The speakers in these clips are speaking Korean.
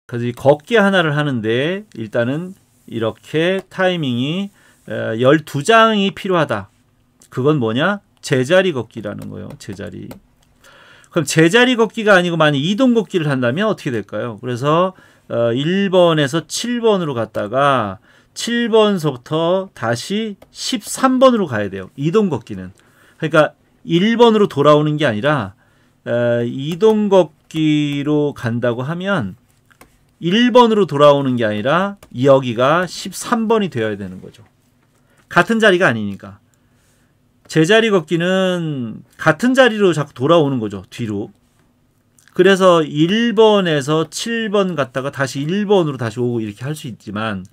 그래서 이 걷기 하나를 하는데 일단은 이렇게 타이밍이 12장이 필요하다. 그건 뭐냐? 제자리 걷기라는 거예요. 제자리. 그럼 제자리 걷기가 아니고 만약 이동 걷기를 한다면 어떻게 될까요? 그래서 1번에서 7번으로 갔다가 7번서부터 다시 13번으로 가야 돼요. 이동 걷기는. 그러니까 1번으로 돌아오는 게 아니라 이동 걷기로 간다고 하면 1번으로 돌아오는 게 아니라 여기가 13번이 되어야 되는 거죠. 같은 자리가 아니니까. 제자리 걷기는 같은 자리로 자꾸 돌아오는 거죠. 뒤로. 그래서 1번에서 7번 갔다가 다시 1번으로 다시 오고 이렇게 할 수 있지만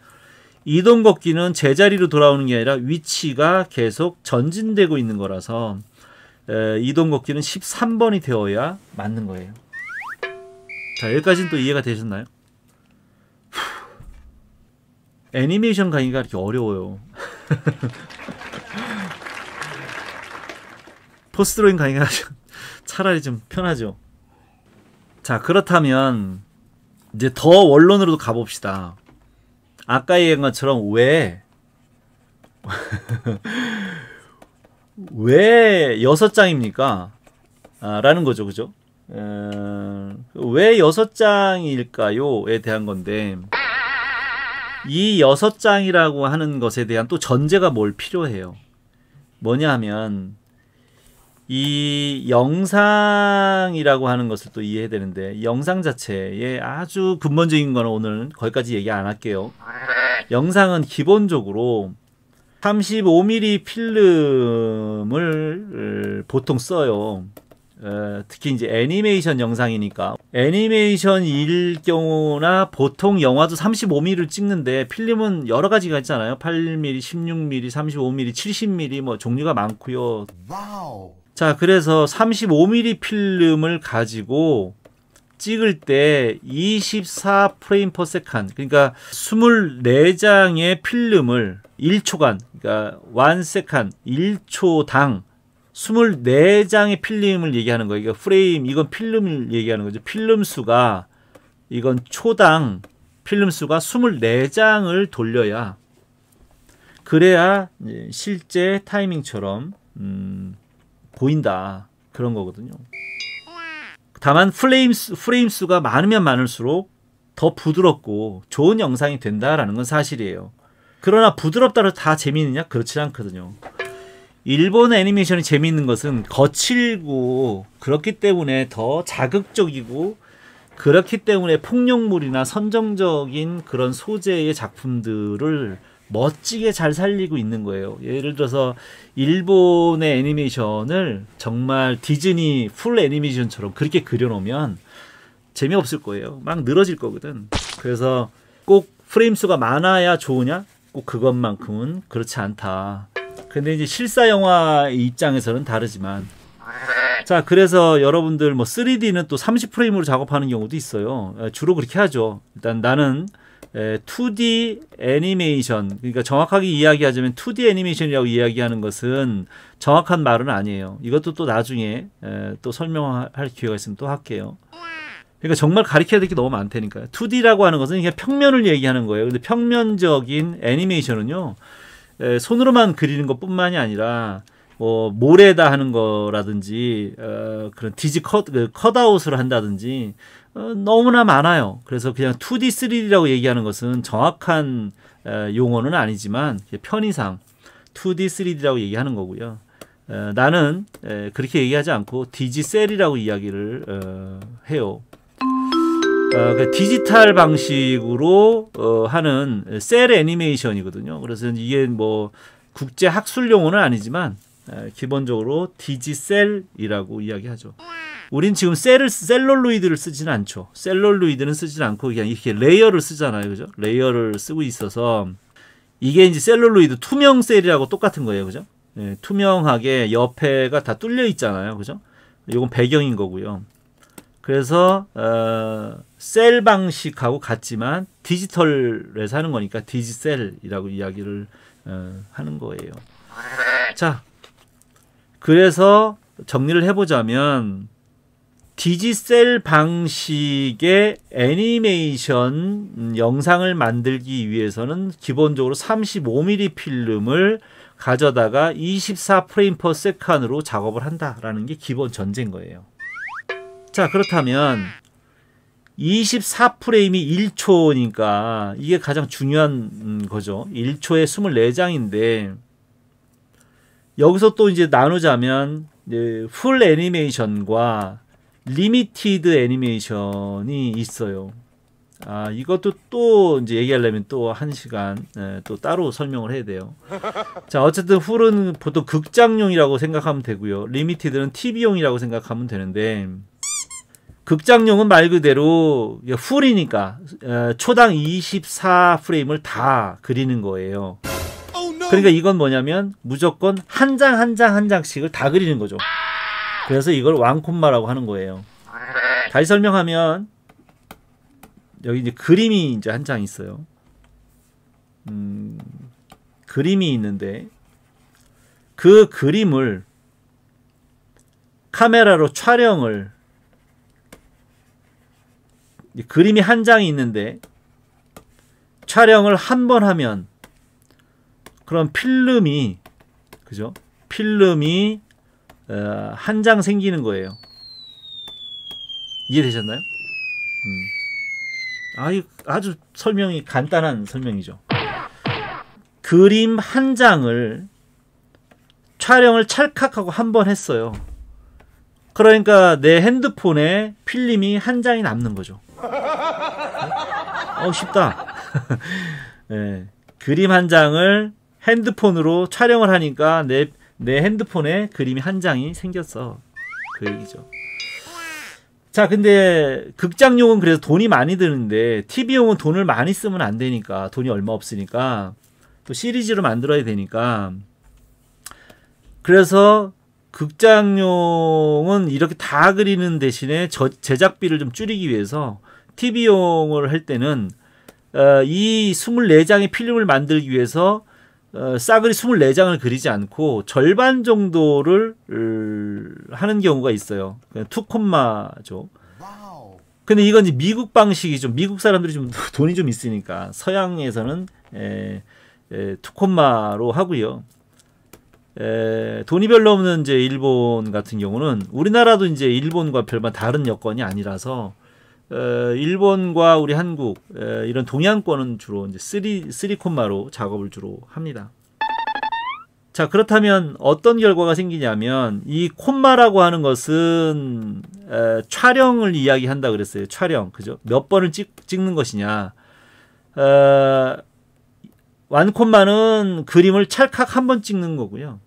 이동 걷기는 제자리로 돌아오는 게 아니라 위치가 계속 전진되고 있는 거라서 이동 걷기는 13번이 되어야 맞는 거예요. 자, 여기까지는 또 이해가 되셨나요? 애니메이션 강의가 이렇게 어려워요. 포스트로잉 강의가 차라리 좀 편하죠. 자, 그렇다면 이제 더 원론으로도 가봅시다. 아까 얘기한 것처럼 왜 6장입니까? 라는 거죠. 그죠? 왜 6장일까요?에 대한 건데 이 6장이라고 하는 것에 대한 또 전제가 뭘 필요해요. 뭐냐 하면 이 영상이라고 하는 것을 또 이해해야 되는데 영상 자체에 아주 근본적인 거는 오늘 거기까지 얘기 안 할게요. 영상은 기본적으로 35mm 필름을 보통 써요. 특히 이제 애니메이션 영상이니까 애니메이션일 경우나 보통 영화도 35mm를 찍는데 필름은 여러 가지가 있잖아요. 8mm, 16mm, 35mm, 70mm 뭐 종류가 많고요. 와우. 자, 그래서 35mm 필름을 가지고 찍을 때 24프레임 퍼 세컨드, 그러니까 24장의 필름을 1초간, 그러니까 1세컨드, 1초당 24장의 필름을 얘기하는 거예요. 이거 프레임, 이건 필름을 얘기하는 거죠. 필름 수가, 이건 초당 필름 수가 24장을 돌려야, 그래야 실제 타이밍처럼 보인다. 그런 거거든요. 다만 프레임 수가 많으면 많을수록 더 부드럽고 좋은 영상이 된다라는 건 사실이에요. 그러나 부드럽다고 다 재미있느냐? 그렇지 않거든요. 일본 애니메이션이 재미있는 것은 거칠고 그렇기 때문에 더 자극적이고 그렇기 때문에 폭력물이나 선정적인 그런 소재의 작품들을 멋지게 잘 살리고 있는 거예요. 예를 들어서 일본의 애니메이션을 정말 디즈니 풀 애니메이션처럼 그렇게 그려놓으면 재미없을 거예요. 막 늘어질 거거든. 그래서 꼭 프레임 수가 많아야 좋으냐? 꼭 그것만큼은 그렇지 않다. 근데 이제 실사 영화 입장에서는 다르지만, 자, 그래서 여러분들 뭐 3D는 또 30프레임으로 작업하는 경우도 있어요. 주로 그렇게 하죠. 일단 나는 2D 애니메이션, 그러니까 정확하게 이야기하자면 2D 애니메이션이라고 이야기하는 것은 정확한 말은 아니에요. 이것도 또 나중에 또 설명할 기회가 있으면 또 할게요. 그러니까 정말 가르쳐야 될 게 너무 많다니까요. 2D라고 하는 것은 그냥 평면을 얘기하는 거예요. 근데 평면적인 애니메이션은요, 손으로만 그리는 것뿐만이 아니라 뭐 모래다 하는 거라든지 그런 컷아웃을 한다든지 너무나 많아요. 그래서 그냥 2D, 3D라고 얘기하는 것은 정확한 용어는 아니지만 편의상 2D, 3D라고 얘기하는 거고요. 나는 그렇게 얘기하지 않고 디지셀이라고 이야기를 해요. 그 디지털 방식으로 하는 셀 애니메이션이거든요. 그래서 이게 뭐 국제 학술 용어는 아니지만 기본적으로 디지셀이라고 이야기하죠. 우린 지금 셀룰로이드를 쓰지는 않죠. 셀룰로이드는 쓰지는 않고 그냥 이렇게 레이어를 쓰잖아요. 그죠? 레이어를 쓰고 있어서 이게 이제 셀룰로이드 투명 셀이라고 똑같은 거예요. 그죠? 네, 투명하게 옆에가 다 뚫려 있잖아요. 그죠? 이건 배경인 거고요. 그래서 셀 방식하고 같지만 디지털에서 하는 거니까 디지셀이라고 이야기를 하는 거예요. 자, 그래서 정리를 해보자면 디지셀 방식의 애니메이션 영상을 만들기 위해서는 기본적으로 35mm 필름을 가져다가 24프레임 퍼 세컨으로 작업을 한다라는 게 기본 전제인 거예요. 자, 그렇다면 24프레임이 1초니까 이게 가장 중요한 거죠. 1초에 24장인데 여기서 또 이제 나누자면 풀 애니메이션과 리미티드 애니메이션이 있어요. 이것도 또 이제 얘기하려면 또 1시간 또 따로 설명을 해야 돼요. 자, 어쨌든 풀은 보통 극장용이라고 생각하면 되고요. 리미티드는 TV용이라고 생각하면 되는데 극장용은 말 그대로 풀이니까 초당 24프레임을 다 그리는 거예요. 그러니까 이건 뭐냐면 무조건 한 장 한 장 한 장씩을 다 그리는 거죠. 그래서 이걸 완콤마라고 하는 거예요. 다시 설명하면 여기 이제 그림이 이제 한 장 있어요. 그림이 있는데 그 그림을 카메라로 촬영을 그림이 한 장이 있는데 촬영을 한 번 하면 그럼 필름이 그죠? 필름이 한 장 생기는 거예요. 이해되셨나요? 아주 설명이 간단한 설명이죠. 그림 한 장을 촬영을 찰칵하고 한 번 했어요. 그러니까 내 핸드폰에 필름이 한 장이 남는 거죠. 쉽다. 네, 그림 한 장을 핸드폰으로 촬영을 하니까 내 핸드폰에 그림이 한 장이 생겼어. 그 얘기죠. 자, 근데 극장용은 그래서 돈이 많이 드는데 TV용은 돈을 많이 쓰면 안 되니까, 돈이 얼마 없으니까 또 시리즈로 만들어야 되니까, 그래서 극장용은 이렇게 다 그리는 대신에 제작비를 좀 줄이기 위해서 TV용을 할 때는 이 24장의 필름을 만들기 위해서 싸그리 24장을 그리지 않고 절반 정도를 하는 경우가 있어요. 투콤마죠. 근데 이건 이제 미국 방식이죠. 미국 사람들이 좀 돈이 좀 있으니까 서양에서는 투콤마로 하고요. 돈이 별로 없는 이제 일본 같은 경우는, 우리나라도 이제 일본과 별반 다른 여건이 아니라서 일본과 우리 한국 이런 동양권은 주로 이제 3콤마로 작업을 주로 합니다. 자, 그렇다면 어떤 결과가 생기냐면, 이 콤마라고 하는 것은 촬영을 이야기한다 그랬어요. 촬영, 그죠? 몇 번을 찍는 것이냐. 완콤마는 그림을 찰칵 한 번 찍는 거고요.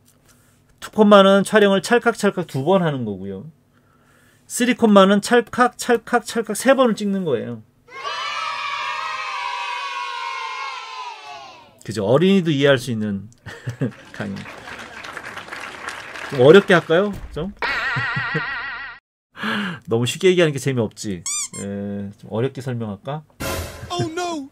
투콤마는 촬영을 찰칵 두 번 하는 거고요. 3콤마는 찰칵 3번을 찍는 거예요. 그죠? 어린이도 이해할 수 있는 강의. 좀 어렵게 할까요? 좀? 너무 쉽게 얘기하는 게 재미없지. 좀 어렵게 설명할까? Oh, no.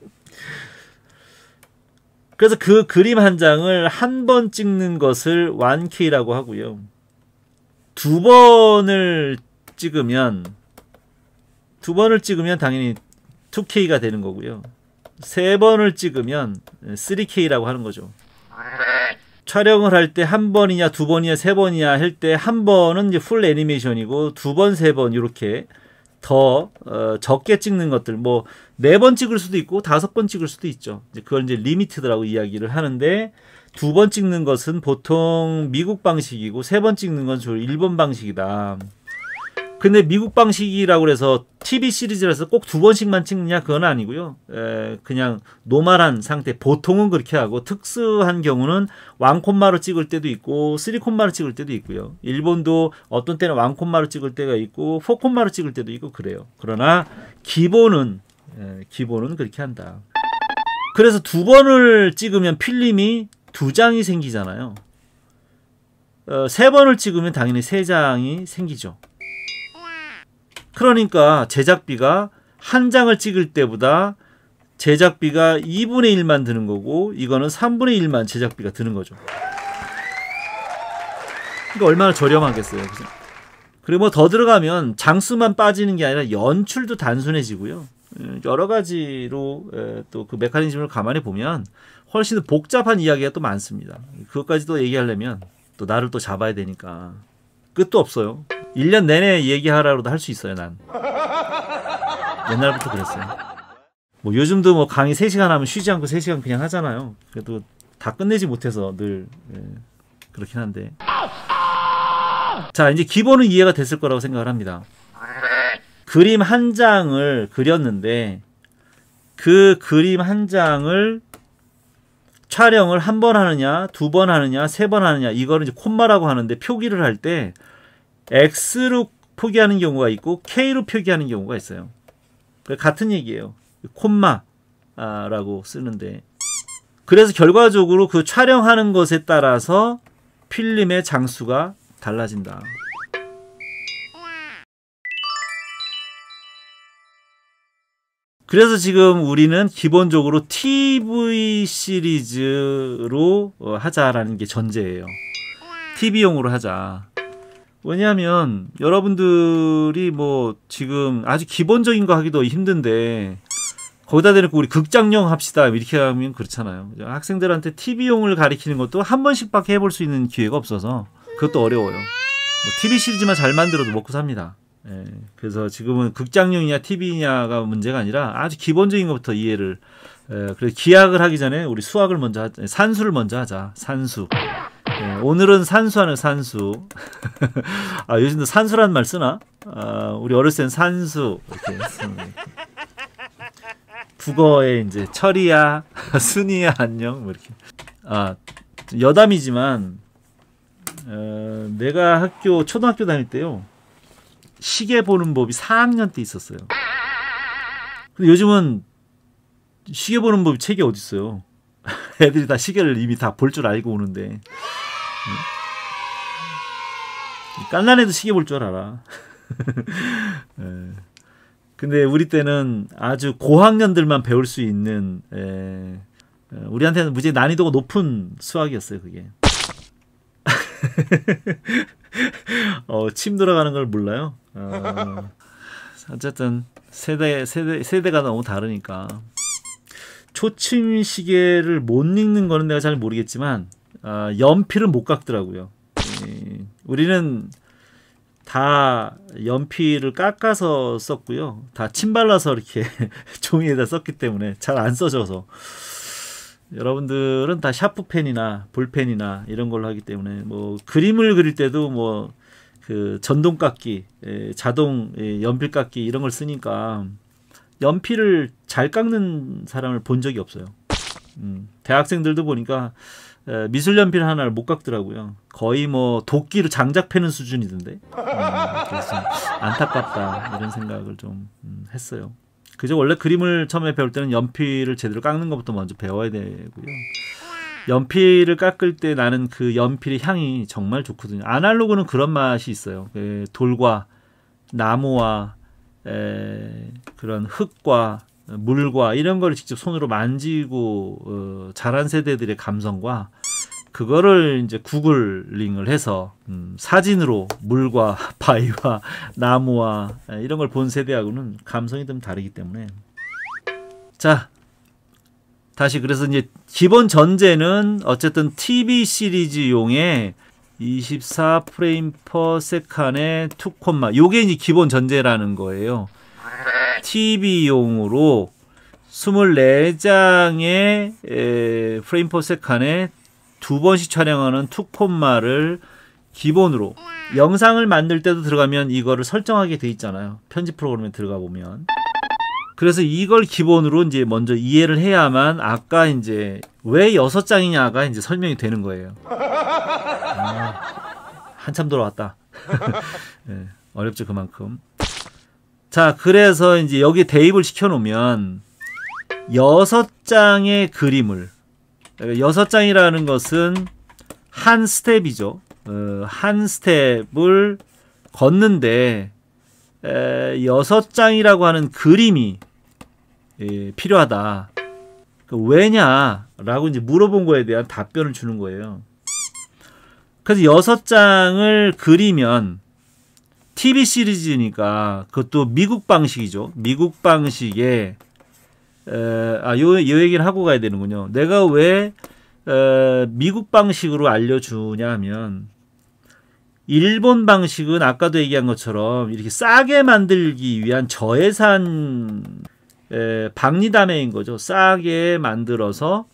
그래서 그 그림 한 장을 한 번 찍는 것을 1K라고 하고요. 두 번을 찍으면 당연히 2K가 되는 거고요. 세 번을 찍으면 3K라고 하는 거죠. 촬영을 할 때 한 번이냐 두 번이냐 세 번이냐 할 때 한 번은 이제 풀 애니메이션이고 두 번, 세 번 이렇게 더 적게 찍는 것들, 뭐 4번 찍을 수도 있고 5번 찍을 수도 있죠. 그걸 이제 리미티드라고 이야기를 하는데, 2번 찍는 것은 보통 미국 방식이고 3번 찍는 건 주로 일본 방식이다. 근데 미국 방식이라고 해서 TV 시리즈라서 꼭 2번씩만 찍느냐, 그건 아니고요. 그냥 노멀한 상태, 보통은 그렇게 하고, 특수한 경우는 1콤마로 찍을 때도 있고 3콤마로 찍을 때도 있고요. 일본도 어떤 때는 1콤마로 찍을 때가 있고 4콤마로 찍을 때도 있고 그래요. 그러나 기본은 그렇게 한다. 그래서 2번을 찍으면 필름이 2장이 생기잖아요. 3번을 찍으면 당연히 3장이 생기죠. 그러니까 제작비가 한 장을 찍을 때보다 제작비가 2분의 1만 드는 거고, 이거는 3분의 1만 제작비가 드는 거죠. 그러니까 얼마나 저렴하겠어요. 그죠? 그리고 뭐 더 들어가면 장수만 빠지는 게 아니라 연출도 단순해지고요. 여러 가지로 또 그 메커니즘을 가만히 보면 훨씬 더 복잡한 이야기가 또 많습니다. 그것까지 또 얘기하려면 또 나를 또 잡아야 되니까 끝도 없어요. 1년 내내 얘기하라고도 할 수 있어요, 난. 옛날부터 그랬어요. 뭐 요즘도 뭐 강의 3시간 하면 쉬지 않고 3시간 그냥 하잖아요. 그래도 다 끝내지 못해서 늘 그렇긴 한데. 자, 이제 기본은 이해가 됐을 거라고 생각을 합니다. 그림 한 장을 그렸는데 그 그림 한 장을 촬영을 한 번 하느냐, 2번 하느냐, 3번 하느냐, 이거를 이제 콤마라고 하는데 표기를 할 때 X로 표기하는 경우가 있고 K로 표기하는 경우가 있어요. 같은 얘기예요. 콤마라고 쓰는데. 그래서 결과적으로 그 촬영하는 것에 따라서 필름의 장수가 달라진다. 그래서 지금 우리는 기본적으로 TV 시리즈로 하자라는 게 전제예요. TV용으로 하자. 왜냐하면 여러분들이 뭐 지금 아주 기본적인 거 하기도 힘든데 거기다 대놓고 우리 극장용 합시다 이렇게 하면 그렇잖아요. 학생들한테 TV용을 가리키는 것도 한 번씩밖에 해볼 수 있는 기회가 없어서 그것도 어려워요. 뭐 TV 시리즈만 잘 만들어도 먹고 삽니다. 예, 그래서 지금은 극장용이냐 TV냐가 문제가 아니라 아주 기본적인 것부터 이해를. 그래서 기약을 하기 전에 우리 수학을 먼저 하자. 산수를 먼저 하자. 산수. 예, 오늘은 산수하는 산수. 아, 요즘도 산수라는 말 쓰나? 우리 어렸을 땐 산수 이렇게 쓰는. 국어에 이제 철이야, 순이야, 안녕 뭐 이렇게. 여담이지만 내가 초등학교 다닐 때요. 시계 보는 법이 4학년 때 있었어요. 근데 요즘은 시계 보는 법이 책이 어디 있어요? 애들이 다 시계를 이미 다 볼 줄 알고 오는데. 깐난 애도 시계 볼 줄 알아. 근데 우리 때는 아주 고학년들만 배울 수 있는 우리한테는 무지 난이도가 높은 수학이었어요, 그게. 침 돌아가는 걸 몰라요. 어쨌든 세대가 너무 다르니까 초침 시계를 못 읽는 거는 내가 잘 모르겠지만 연필은 못 깎더라고요. 우리는 다 연필을 깎아서 썼고요. 다 침 발라서 이렇게 종이에다 썼기 때문에 잘 안 써져서. 여러분들은 다 샤프펜이나 볼펜이나 이런 걸로 하기 때문에 뭐 그림을 그릴 때도 뭐 그 전동깎기, 자동 연필 깎기 이런 걸 쓰니까 연필을 잘 깎는 사람을 본 적이 없어요. 대학생들도 보니까 미술 연필 하나를 못 깎더라고요. 거의 뭐 도끼로 장작 패는 수준이던데. 그래서 안타깝다 이런 생각을 좀 했어요. 그저 원래 그림을 처음에 배울 때는 연필을 제대로 깎는 것부터 먼저 배워야 되고요. 연필을 깎을 때 나는 그 연필의 향이 정말 좋거든요. 아날로그는 그런 맛이 있어요. 돌과 나무와 그런 흙과 물과 이런 걸 직접 손으로 만지고 자란 세대들의 감성과 그거를 이제 구글링을 해서 사진으로 물과 바위와 나무와 이런 걸 본 세대하고는 감성이 좀 다르기 때문에. 자, 다시 그래서 이제 기본 전제는 어쨌든 TV 시리즈용의 24프레임 퍼 세컨의 2콤마 요게 이제 기본 전제라는 거예요. TV용으로 24장의 프레임 퍼 세컨에 2번씩 촬영하는 2콤마를 기본으로 영상을 만들 때도 들어가면 이거를 설정하게 돼 있잖아요. 편집 프로그램에 들어가 보면. 그래서 이걸 기본으로 이제 먼저 이해를 해야만 아까 이제 왜 6장이냐가 이제 설명이 되는 거예요. 한참 돌아왔다. 네, 어렵죠, 그만큼. 자, 그래서 이제 여기 대입을 시켜 놓으면 6장의 그림을 6장이라는 것은 한 스텝이죠. 한 스텝을 걷는데 6장이라고 하는 그림이 필요하다. 왜냐라고 이제 물어본 거에 대한 답변을 주는 거예요. 그래서 6장을 그리면 TV 시리즈니까 그것도 미국 방식이죠. 미국 방식에 요 얘기를 하고 가야 되는군요. 내가 왜 미국 방식으로 알려주냐 하면 일본 방식은 아까도 얘기한 것처럼 이렇게 싸게 만들기 위한 저예산 박리담회인 거죠. 싸게 만들어서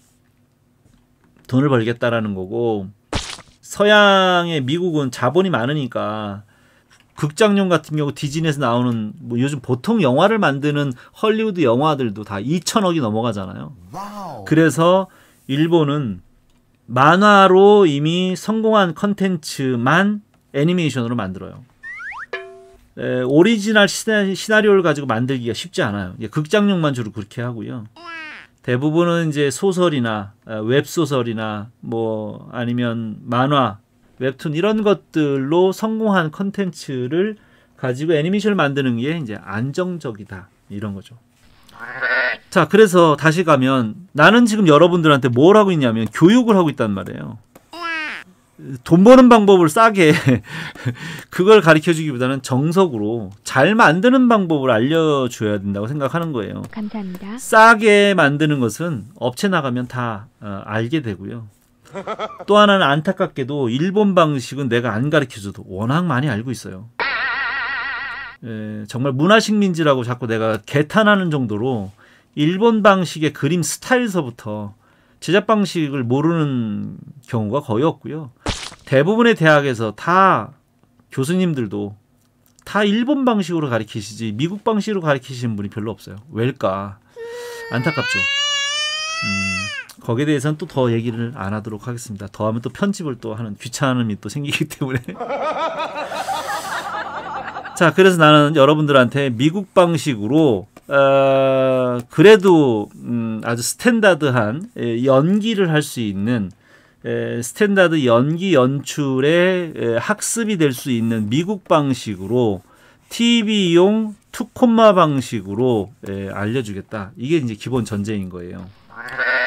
돈을 벌겠다라는 거고, 서양의 미국은 자본이 많으니까 극장용 같은 경우 디즈니에서 나오는 뭐 요즘 보통 영화를 만드는 헐리우드 영화들도 다 2천억이 넘어가잖아요. 그래서 일본은 만화로 이미 성공한 컨텐츠만 애니메이션으로 만들어요. 오리지널 시나리오를 가지고 만들기가 쉽지 않아요. 극장용만 주로 그렇게 하고요. 대부분은 이제 소설이나 웹소설이나 뭐 아니면 만화, 웹툰 이런 것들로 성공한 컨텐츠를 가지고 애니메이션을 만드는 게 이제 안정적이다 이런 거죠. 자, 그래서 다시 가면 나는 지금 여러분들한테 뭘 하고 있냐면 교육을 하고 있단 말이에요. 돈 버는 방법을 싸게 그걸 가르쳐주기보다는 정석으로 잘 만드는 방법을 알려줘야 된다고 생각하는 거예요. 감사합니다. 싸게 만드는 것은 업체 나가면 다 알게 되고요. 또 하나는 안타깝게도 일본 방식은 내가 안 가르쳐줘도 워낙 많이 알고 있어요. 정말 문화식민지라고 자꾸 내가 개탄하는 정도로 일본 방식의 그림 스타일서부터 제작 방식을 모르는 경우가 거의 없고요. 대부분의 대학에서 다 교수님들도 다 일본 방식으로 가르치시지 미국 방식으로 가르치시는 분이 별로 없어요. 왜일까? 안타깝죠. 거기에 대해서는 또 더 얘기를 안 하도록 하겠습니다. 더 하면 또 편집을 또 하는 귀찮음이 또 생기기 때문에. 자, 그래서 나는 여러분들한테 미국 방식으로 그래도 아주 스탠다드한 연기를 할 수 있는 스탠다드 연기 연출의 학습이 될 수 있는 미국 방식으로 TV용 투콤마 방식으로 알려주겠다. 이게 이제 기본 전제인 거예요.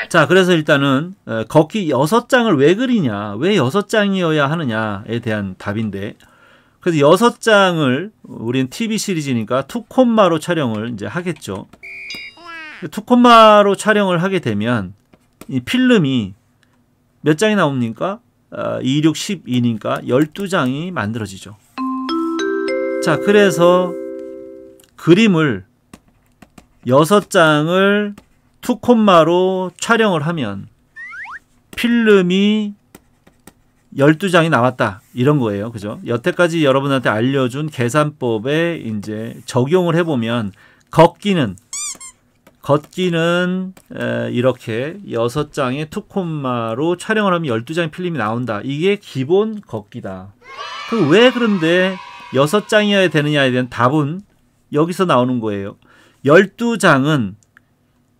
자, 그래서 일단은 걷기 6장을 왜 그리냐, 왜 6장이어야 하느냐에 대한 답인데, 그래서 6장을 우리는 TV 시리즈니까 투콤마로 촬영을 이제 하겠죠. 투콤마로 촬영을 하게 되면 이 필름이 몇 장이 나옵니까? 2, 6, 12니까 12장이 만들어지죠. 자, 그래서 그림을 6장을 투콤마로 촬영을 하면 필름이 12장이 나왔다. 이런 거예요. 그죠? 여태까지 여러분한테 알려준 계산법에 이제 적용을 해보면 걷기는 이렇게 6장의 투콤마로 촬영을 하면 12장의 필름이 나온다. 이게 기본 걷기다. 왜 그런데 6장이어야 되느냐에 대한 답은 여기서 나오는 거예요. 12장은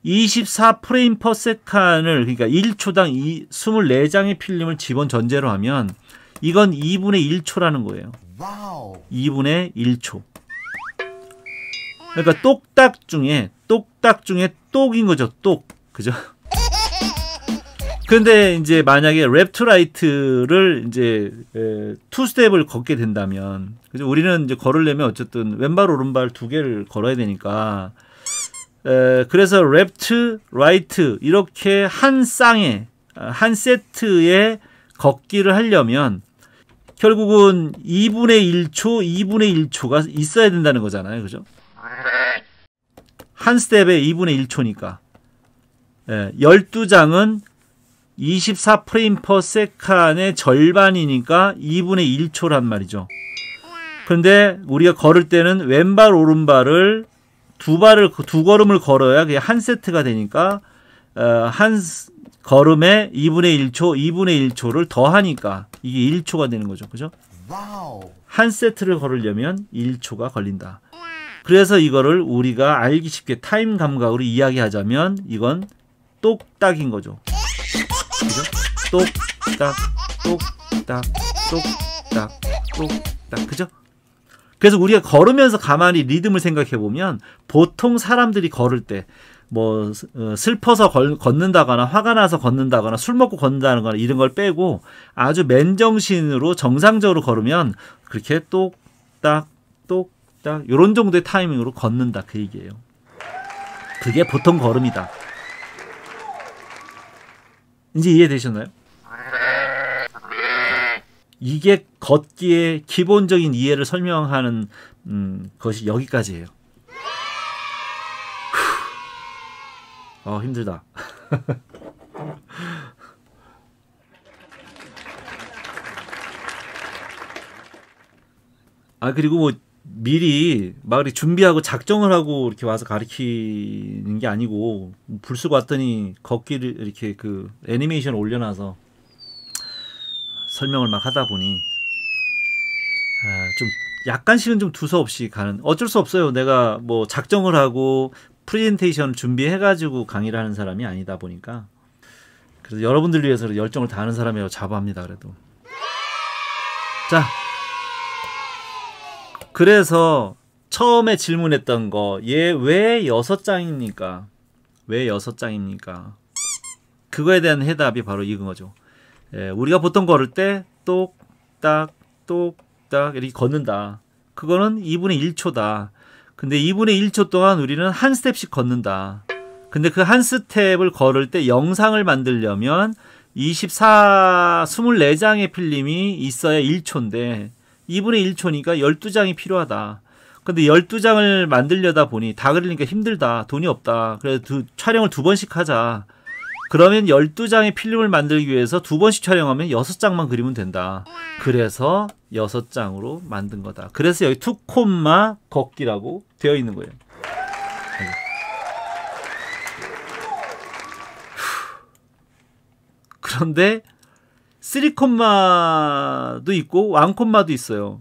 24프레임 퍼 세칸을, 그러니까 1초당 24장의 필름을 기본 전제로 하면 이건 2분의 1초라는 거예요. 2분의 1초. 그러니까 똑딱 중에 똑인 거죠. 똑. 그죠? 근데 이제 만약에 랩투라이트를 이제 투스텝을 걷게 된다면, 그죠? 우리는 이제 걸으려면 어쨌든 왼발 오른발 두 개를 걸어야 되니까, 그래서 랩트, 라이트 이렇게 한 쌍에 한 세트의 걷기를 하려면 결국은 2분의 1초가 있어야 된다는 거잖아요. 그죠? 한 스텝에 2분의 1초니까 12장은 24프레임 퍼 세칸의 절반이니까 2분의 1초란 말이죠. 그런데 우리가 걸을 때는 왼발 오른발을 두 걸음을 걸어야 그게 한 세트가 되니까 한 걸음에 2분의 1초를 더하니까 이게 1초가 되는 거죠. 그죠? 한 세트를 걸으려면 1초가 걸린다. 그래서 이거를 우리가 알기 쉽게 타임 감각으로 이야기하자면 이건 똑딱인 거죠. 그죠? 똑딱, 똑딱, 똑딱, 똑딱. 그죠? 그래서 우리가 걸으면서 가만히 리듬을 생각해 보면 보통 사람들이 걸을 때 뭐 슬퍼서 걷는다거나 화가 나서 걷는다거나 술 먹고 걷는다거나 이런 걸 빼고 아주 맨정신으로 정상적으로 걸으면 그렇게 똑딱 똑딱 요런 정도의 타이밍으로 걷는다 그 얘기예요. 그게 보통 걸음이다. 이제 이해되셨나요? 이게 걷기의 기본적인 이해를 설명하는 것이 여기까지예요. 힘들다. 그리고 뭐 미리 막 이렇게 준비하고 작정을 하고 이렇게 와서 가르치는 게 아니고 불쑥 왔더니 걷기를 이렇게 그 애니메이션을 올려놔서 설명을 막 하다 보니 좀 약간씩은 좀 두서없이 가는, 어쩔 수 없어요. 내가 뭐 작정을 하고 프레젠테이션을 준비해가지고 강의를 하는 사람이 아니다 보니까. 그래서 여러분들 위해서 열정을 다하는 사람이라고 자부합니다. 그래도. 자, 그래서 처음에 질문했던 거, 얘 왜 6장입니까? 왜 6장입니까? 그거에 대한 해답이 바로 이거죠. 우리가 보통 걸을 때 똑딱 똑딱 이렇게 걷는다. 그거는 2분의 1초다. 근데 2분의 1초 동안 우리는 한 스텝씩 걷는다. 근데 그 한 스텝을 걸을 때 영상을 만들려면 24장의 필름이 있어야 1초인데 2분의 1초니까 12장이 필요하다. 근데 12장을 만들려다 보니 다 그리니까 힘들다. 돈이 없다. 그래서 촬영을 2번씩 하자. 그러면 12장의 필름을 만들기 위해서 2번씩 촬영하면 6장만 그리면 된다. 그래서 6장으로 만든 거다. 그래서 여기 2, 걷기라고 되어 있는 거예요. 그런데 3콤마도 있고 1콤마도 있어요.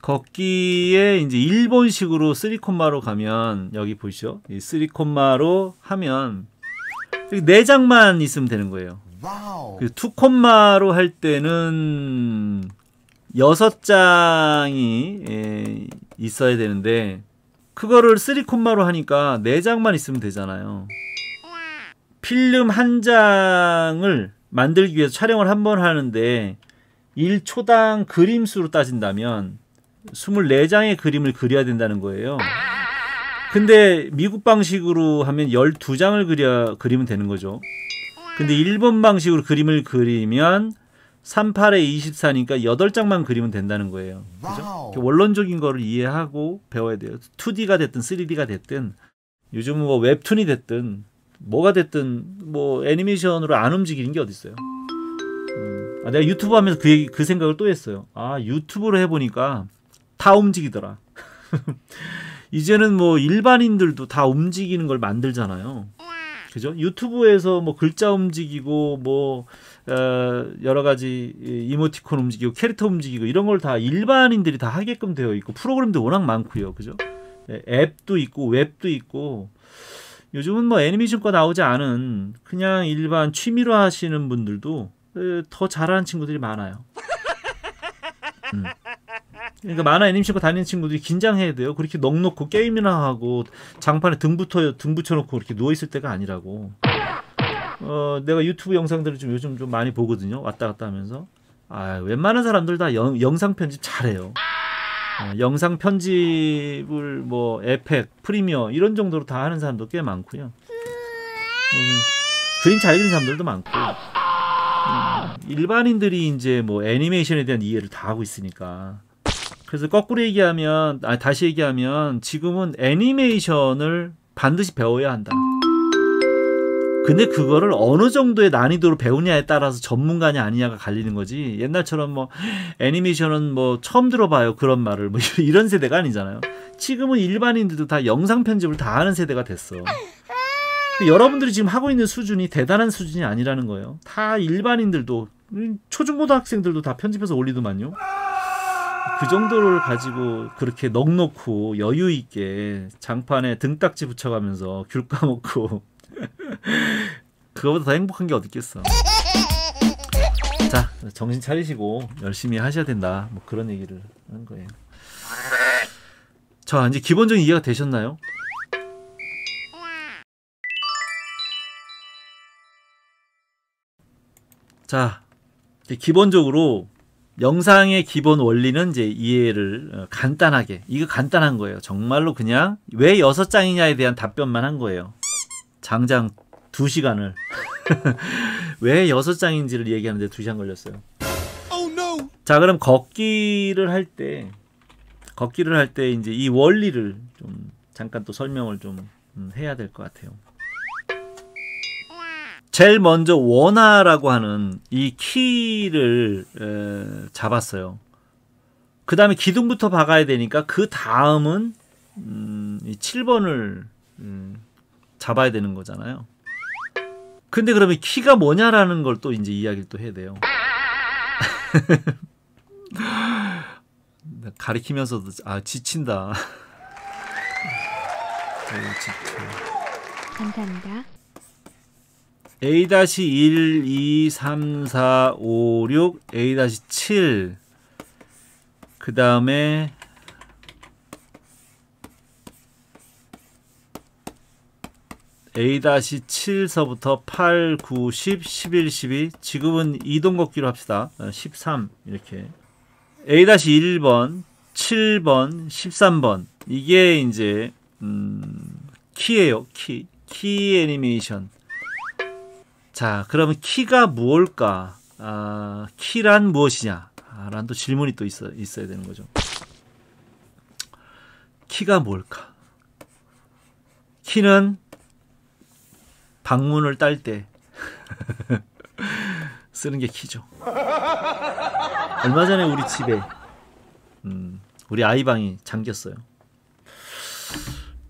걷기에 이제 일본식으로 3콤마로 가면 여기 보시죠. 이 3콤마로 하면 4장만 있으면 되는 거예요. 그 2콤마로 할 때는 6장이 있어야 되는데 그거를 3콤마로 하니까 4장만 있으면 되잖아요. 필름 한 장을 만들기 위해서 촬영을 한 번 하는데 1초당 그림 수로 따진다면 24장의 그림을 그려야 된다는 거예요. 근데 미국 방식으로 하면 12장을 그리면 되는 거죠. 근데 일본 방식으로 그림을 그리면 38에 24니까 8장만 그리면 된다는 거예요. 그죠? 원론적인 거를 이해하고 배워야 돼요. 2D가 됐든 3D가 됐든 요즘 뭐 웹툰이 됐든 뭐가 됐든 뭐 애니메이션으로 안 움직이는 게 어디 있어요. 내가 유튜브 하면서 그 생각을 또 했어요. 유튜브로 해보니까 다 움직이더라. 이제는 뭐 일반인들도 다 움직이는 걸 만들잖아요. 그죠? 유튜브에서 뭐 글자 움직이고 뭐 여러 가지 이모티콘 움직이고 캐릭터 움직이고 이런 걸 다 일반인들이 다 하게끔 되어 있고 프로그램도 워낙 많고요. 그죠? 앱도 있고 웹도 있고 요즘은 뭐 애니메이션과 나오지 않은 그냥 일반 취미로 하시는 분들도 더 잘하는 친구들이 많아요. 그러니까 만화 애니메이션과 다니는 친구들이 긴장해야 돼요. 그렇게 넋놓고 게임이나 하고 장판에 등 붙여놓고 이렇게 누워있을 때가 아니라고. 내가 유튜브 영상들을 좀 요즘 좀 많이 보거든요. 왔다 갔다 하면서. 웬만한 사람들 다 영상 편집 잘해요. 영상 편집을 뭐 에펙, 프리미어 이런 정도로 다 하는 사람도 꽤 많고요. 그림 잘 그리는 사람들도 많고. 일반인들이 이제 뭐 애니메이션에 대한 이해를 다 하고 있으니까. 그래서 거꾸로 얘기하면, 다시 얘기하면 지금은 애니메이션을 반드시 배워야 한다. 근데 그거를 어느 정도의 난이도로 배우냐에 따라서 전문가냐 아니냐가 갈리는 거지. 옛날처럼 뭐 애니메이션은 뭐 처음 들어봐요 그런 말을 뭐 이런 세대가 아니잖아요. 지금은 일반인들도 다 영상 편집을 다 하는 세대가 됐어. 여러분들이 지금 하고 있는 수준이 대단한 수준이 아니라는 거예요. 다 일반인들도 초중고등학생들도 다 편집해서 올리더만요. 그 정도를 가지고 그렇게 넉넉고 여유 있게 장판에 등딱지 붙여가면서 귤 까먹고 그거보다 더 행복한 게 어디 있겠어. 자, 정신 차리시고 열심히 하셔야 된다. 뭐 그런 얘기를 하는 거예요. 자, 이제 기본적인 이해가 되셨나요? 자, 기본적으로 영상의 기본 원리는 이제 이해를 간단하게, 이거 간단한 거예요. 정말로 그냥 왜 6장이냐에 대한 답변만 한 거예요. 장장 2시간을 왜 6장인지를 얘기하는데 2시간 걸렸어요. 자, 그럼 걷기를 할 때 이제 이 원리를 좀 잠깐 또 설명을 좀 해야 될 것 같아요. 제일 먼저 원화라고 하는 이 키를 잡았어요. 그 다음에 기둥부터 박아야 되니까 그 다음은 이 7번을 잡아야 되는 거잖아요. 근데 그러면 키가 뭐냐라는 걸 또 이제 이야기를 또 해야 돼요. 가리키면서도 지친다. 감사합니다. A-1, 2, 3, 4, 5, 6, A-7 그 다음에 A-7서부터 8, 9, 10, 11, 12 지금은 이동 걷기로 합시다. 13 이렇게 A-1번, 7번, 13번 이게 이제 키예요. 키 애니메이션. 자, 그러면 키가 무엇일까? 키란 무엇이냐? 라는 또 질문이 또 있어야 되는 거죠. 키가 뭘까? 키는 방문을 딸 때 쓰는 게 키죠. 얼마 전에 우리 집에 우리 아이 방이 잠겼어요.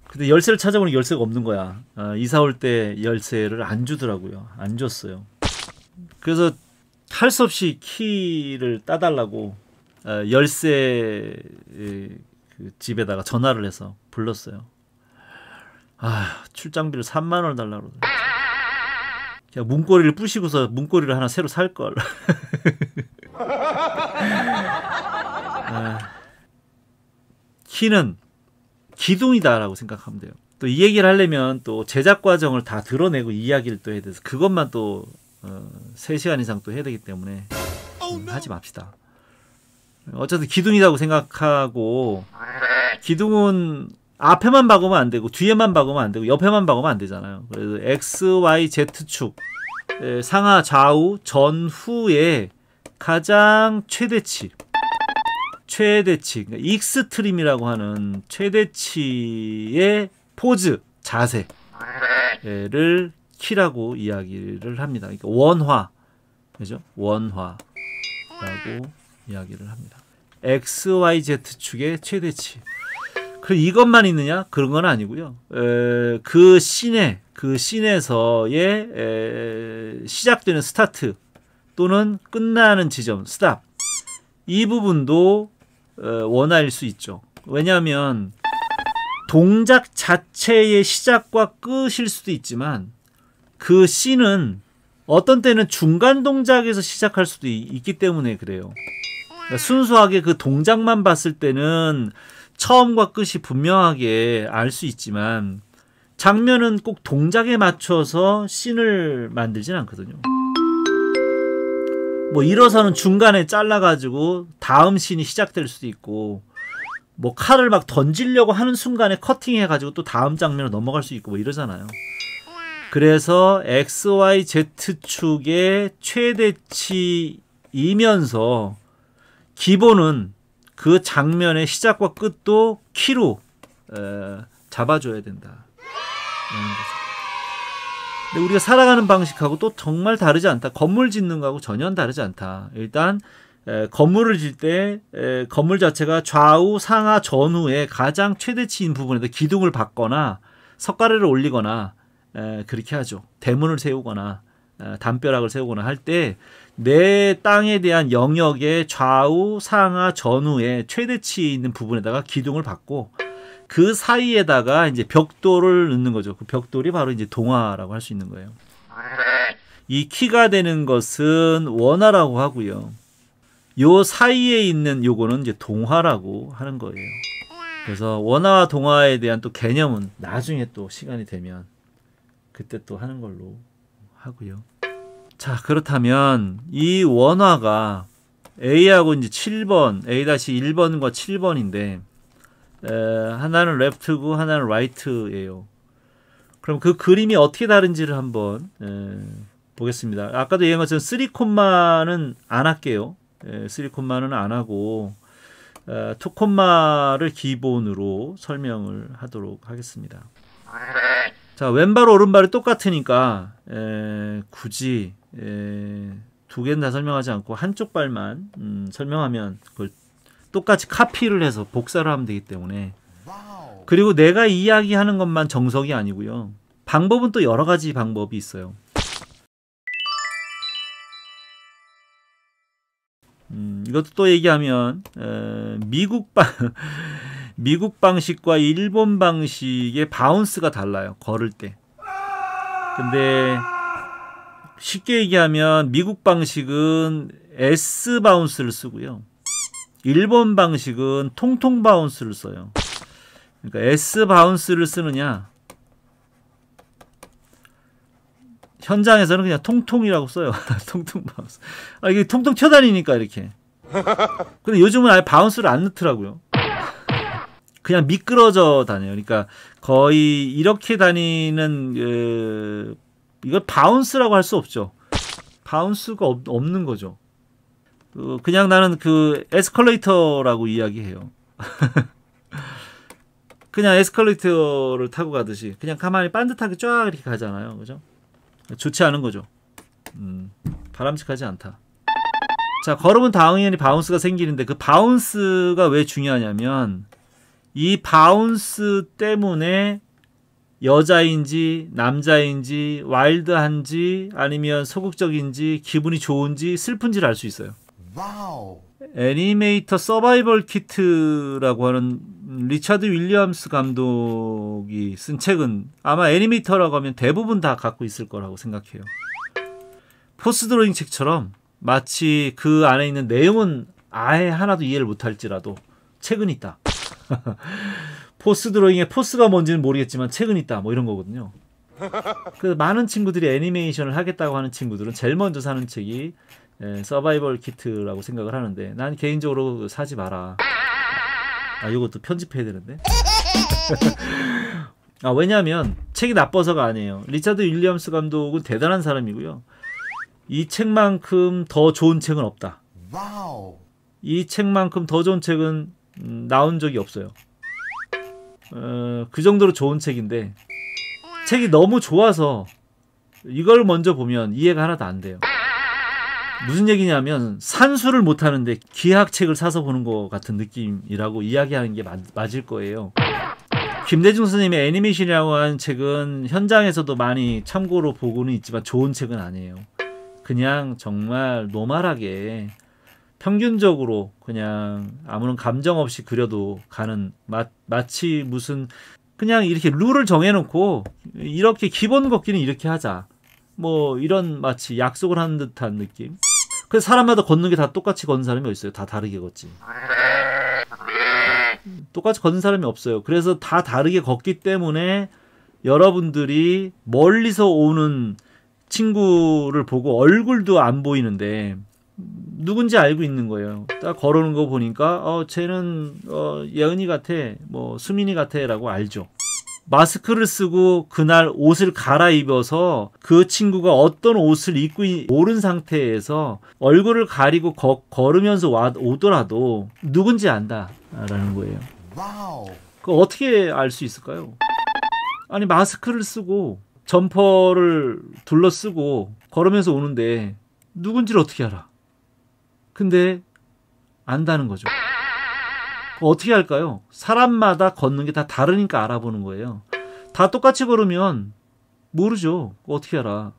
근데 열쇠를 찾아보니 열쇠가 없는 거야. 이사 올 때 열쇠를 안 주더라고요. 안 줬어요. 그래서 할 수 없이 키를 따달라고 열쇠 그 집에다가 전화를 해서 불렀어요. 출장비를 3만 원 달라고 그러더라고요. 그냥 문고리를 부시고서 문고리를 하나 새로 살 걸. 키는 기둥이다라고 생각하면 돼요. 또 이 얘기를 하려면 또 제작 과정을 다 드러내고 이야기를 또 해야 돼서 그것만 또 3시간 이상 또 해야 되기 때문에 하지 맙시다. 어쨌든 기둥이라고 생각하고 기둥은 앞에만 박으면 안 되고 뒤에만 박으면 안 되고 옆에만 박으면 안 되잖아요. 그래서 X, Y, Z축 상하, 좌우, 전후의 가장 최대치 그러니까 익스트림이라고 하는 최대치의 포즈, 자세를 키라고 이야기를 합니다. 그러니까 원화, 그죠? 원화라고 이야기를 합니다. X, Y, Z 축의 최대치. 그 이것만 있느냐? 그런 건 아니고요. 그 씬에서의 시작되는 스타트 또는 끝나는 지점, 스탑. 이 부분도 원화일 수 있죠. 왜냐하면 동작 자체의 시작과 끝일 수도 있지만 그 씬은 어떤 때는 중간 동작에서 시작할 수도 있기 때문에 그래요. 그러니까 순수하게 그 동작만 봤을 때는 처음과 끝이 분명하게 알 수 있지만 장면은 꼭 동작에 맞춰서 씬을 만들진 않거든요. 뭐 일어서는 중간에 잘라가지고 다음 씬이 시작될 수도 있고 뭐 칼을 막 던지려고 하는 순간에 커팅해가지고 또 다음 장면으로 넘어갈 수 있고 뭐 이러잖아요. 그래서 X, Y, Z축의 최대치이면서 기본은 그 장면의 시작과 끝도 키로 잡아줘야 된다. 근데 우리가 살아가는 방식하고 또 정말 다르지 않다. 건물 짓는 거하고 전혀 다르지 않다. 일단 건물을 질 때 건물 자체가 좌우, 상하, 전후의 가장 최대치인 부분에다 기둥을 박거나 석가래를 올리거나 그렇게 하죠. 대문을 세우거나 담벼락을 세우거나 할 때 내 땅에 대한 영역의 좌우, 상하, 전후의 최대치 있는 부분에다가 기둥을 박고 그 사이에다가 이제 벽돌을 넣는 거죠. 그 벽돌이 바로 이제 동화라고 할 수 있는 거예요. 이 키가 되는 것은 원화라고 하고요. 요 사이에 있는 요거는 이제 동화라고 하는 거예요. 그래서 원화와 동화에 대한 또 개념은 나중에 또 시간이 되면 그때 또 하는 걸로 하고요. 자, 그렇다면 이 원화가 A하고 이제 7번, A-1번과 7번인데 하나는 레프트고 하나는 라이트예요. 그럼 그 그림이 어떻게 다른지를 한번 보겠습니다. 아까도 얘기한 것처럼 3콤마는 안 할게요. 3콤마는 안 하고 2콤마를 기본으로 설명을 하도록 하겠습니다. 자, 왼발 오른발이 똑같으니까 굳이 두 개는 다 설명하지 않고 한쪽 발만 설명하면 그걸 똑같이 카피를 해서 복사를 하면 되기 때문에, 그리고 내가 이야기하는 것만 정석이 아니고요. 방법은 또 여러 가지 방법이 있어요. 이것도 또 얘기하면 미국 방식과 일본 방식의 바운스가 달라요. 걸을 때. 근데 쉽게 얘기하면 미국 방식은 S 바운스를 쓰고요. 일본 방식은 통통 바운스를 써요. 그러니까 S 바운스를 쓰느냐, 현장에서는 그냥 통통이라고 써요. 통통 바운스. 이게 통통 튀어다니니까 이렇게. 근데 요즘은 아예 바운스를 안 넣더라고요. 그냥 미끄러져 다녀요. 그러니까 거의 이렇게 다니는 이걸 바운스라고 할 수 없죠. 바운스가 없는 거죠. 그냥 나는 그 에스컬레이터라고 이야기해요. 그냥 에스컬레이터를 타고 가듯이 그냥 가만히 반듯하게 쫙 이렇게 가잖아요. 그죠? 좋지 않은 거죠. 바람직하지 않다. 자, 걸으면 당연히 바운스가 생기는데 그 바운스가 왜 중요하냐면 이 바운스 때문에 여자인지 남자인지 와일드한지 아니면 소극적인지 기분이 좋은지 슬픈지를 알 수 있어요. 와우. 애니메이터 서바이벌 키트라고 하는 리차드 윌리엄스 감독이 쓴 책은 아마 애니메이터라고 하면 대부분 다 갖고 있을 거라고 생각해요. 포스 드로잉 책처럼 마치 그 안에 있는 내용은 아예 하나도 이해를 못할지라도 책은 있다. 포스 드로잉의 포스가 뭔지는 모르겠지만 책은 있다. 뭐 이런 거거든요. 그 많은 친구들이 애니메이션을 하겠다고 하는 친구들은 제일 먼저 사는 책이 서바이벌 키트라고 생각을 하는데 난 개인적으로 사지 마라. 이것도 편집해야 되는데. 왜냐하면 책이 나빠서가 아니에요. 리차드 윌리엄스 감독은 대단한 사람이고요. 이 책만큼 더 좋은 책은 없다. 이 책만큼 더 좋은 책은 나온 적이 없어요. 그 정도로 좋은 책인데 책이 너무 좋아서 이걸 먼저 보면 이해가 하나도 안 돼요. 무슨 얘기냐면 산수를 못하는데 기하학책을 사서 보는 것 같은 느낌이라고 이야기하는 게 맞을 거예요. 김대중 선생님의 애니메이션이라고 하는 책은 현장에서도 많이 참고로 보고는 있지만 좋은 책은 아니에요. 그냥 정말 노멀하게 평균적으로 그냥 아무런 감정 없이 그려도 가는 마치 무슨 그냥 이렇게 룰을 정해놓고 이렇게 기본 걷기는 이렇게 하자. 뭐 이런 마치 약속을 하는 듯한 느낌. 그래서 사람마다 걷는 게 다 똑같이 걷는 사람이 어딨어요. 다 다르게 걷지. 똑같이 걷는 사람이 없어요. 그래서 다 다르게 걷기 때문에 여러분들이 멀리서 오는 친구를 보고 얼굴도 안 보이는데 누군지 알고 있는 거예요. 딱 걸어오는 거 보니까 쟤는 예은이 같아, 뭐 수민이 같아라고 알죠. 마스크를 쓰고 그날 옷을 갈아입어서 그 친구가 어떤 옷을 입고 모른 상태에서 얼굴을 가리고 걸으면서 오더라도 누군지 안다라는 거예요. 그 어떻게 알 수 있을까요? 아니 마스크를 쓰고 점퍼를 둘러쓰고 걸으면서 오는데 누군지를 어떻게 알아? 근데 안다는 거죠. 어떻게 할까요? 사람마다 걷는 게 다 다르니까 알아보는 거예요. 다 똑같이 걸으면 모르죠. 어떻게 알아?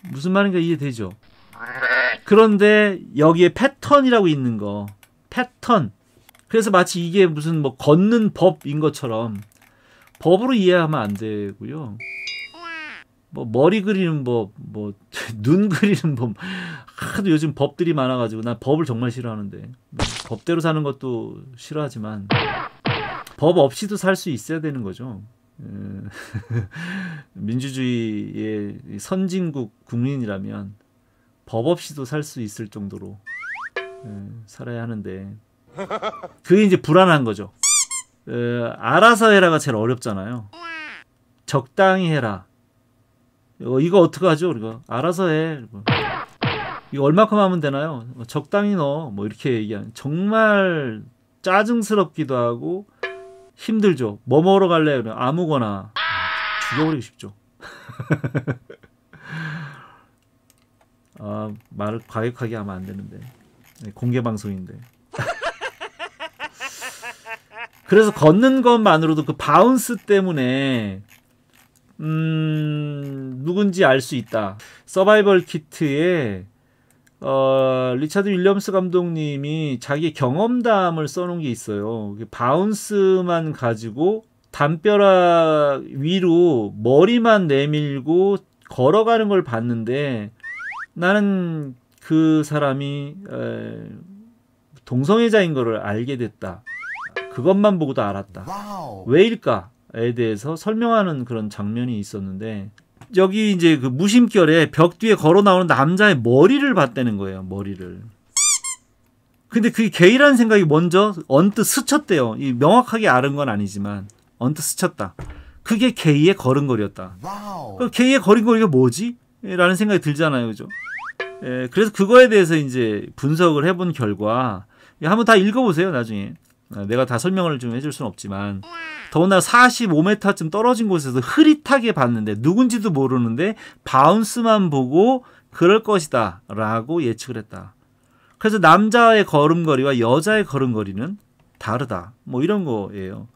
무슨 말인가 이해되죠? 그런데 여기에 패턴이라고 있는 거. 패턴. 그래서 마치 이게 무슨 뭐 걷는 법인 것처럼 법으로 이해하면 안 되고요. 뭐 머리 그리는 법, 뭐 눈 그리는 법, 하도 요즘 법들이 많아가지고 난 법을 정말 싫어하는데 법대로 사는 것도 싫어하지만 법 없이도 살 수 있어야 되는 거죠. 민주주의의 선진국 국민이라면 법 없이도 살 수 있을 정도로 살아야 하는데 그게 이제 불안한 거죠. 알아서 해라가 제일 어렵잖아요. 적당히 해라. 이거 어떡하죠? 우리가 알아서 해. 이거 얼마큼 하면 되나요? 적당히 넣어. 뭐 이렇게 얘기하는 정말 짜증스럽기도 하고 힘들죠. 뭐 먹으러 갈래? 그래. 아무거나. 죽여버리고 싶죠. 말을 과격하게 하면 안 되는데. 공개 방송인데. 그래서 걷는 것만으로도 그 바운스 때문에 누군지 알 수 있다. 서바이벌 키트에 리차드 윌리엄스 감독님이 자기 경험담을 써놓은 게 있어요. 바운스만 가지고 담벼락 위로 머리만 내밀고 걸어가는 걸 봤는데 나는 그 사람이 동성애자인 것을 알게 됐다. 그것만 보고도 알았다. 왜일까에 대해서 설명하는 그런 장면이 있었는데 여기 이제 그 무심결에 벽 뒤에 걸어 나오는 남자의 머리를 봤다는 거예요. 머리를. 근데 그게 게이라는 생각이 먼저 언뜻 스쳤대요. 명확하게 알은 건 아니지만 언뜻 스쳤다. 그게 게이의 걸음걸이였다. 게이의 걸음걸이가 뭐지? 라는 생각이 들잖아요. 그죠? 그래서 그거에 대해서 이제 분석을 해본 결과 한번 다 읽어보세요. 나중에. 내가 다 설명을 좀 해줄 수는 없지만 더구나 45m쯤 떨어진 곳에서 흐릿하게 봤는데 누군지도 모르는데 바운스만 보고 그럴 것이다 라고 예측을 했다. 그래서 남자의 걸음걸이와 여자의 걸음걸이는 다르다. 뭐 이런 거예요.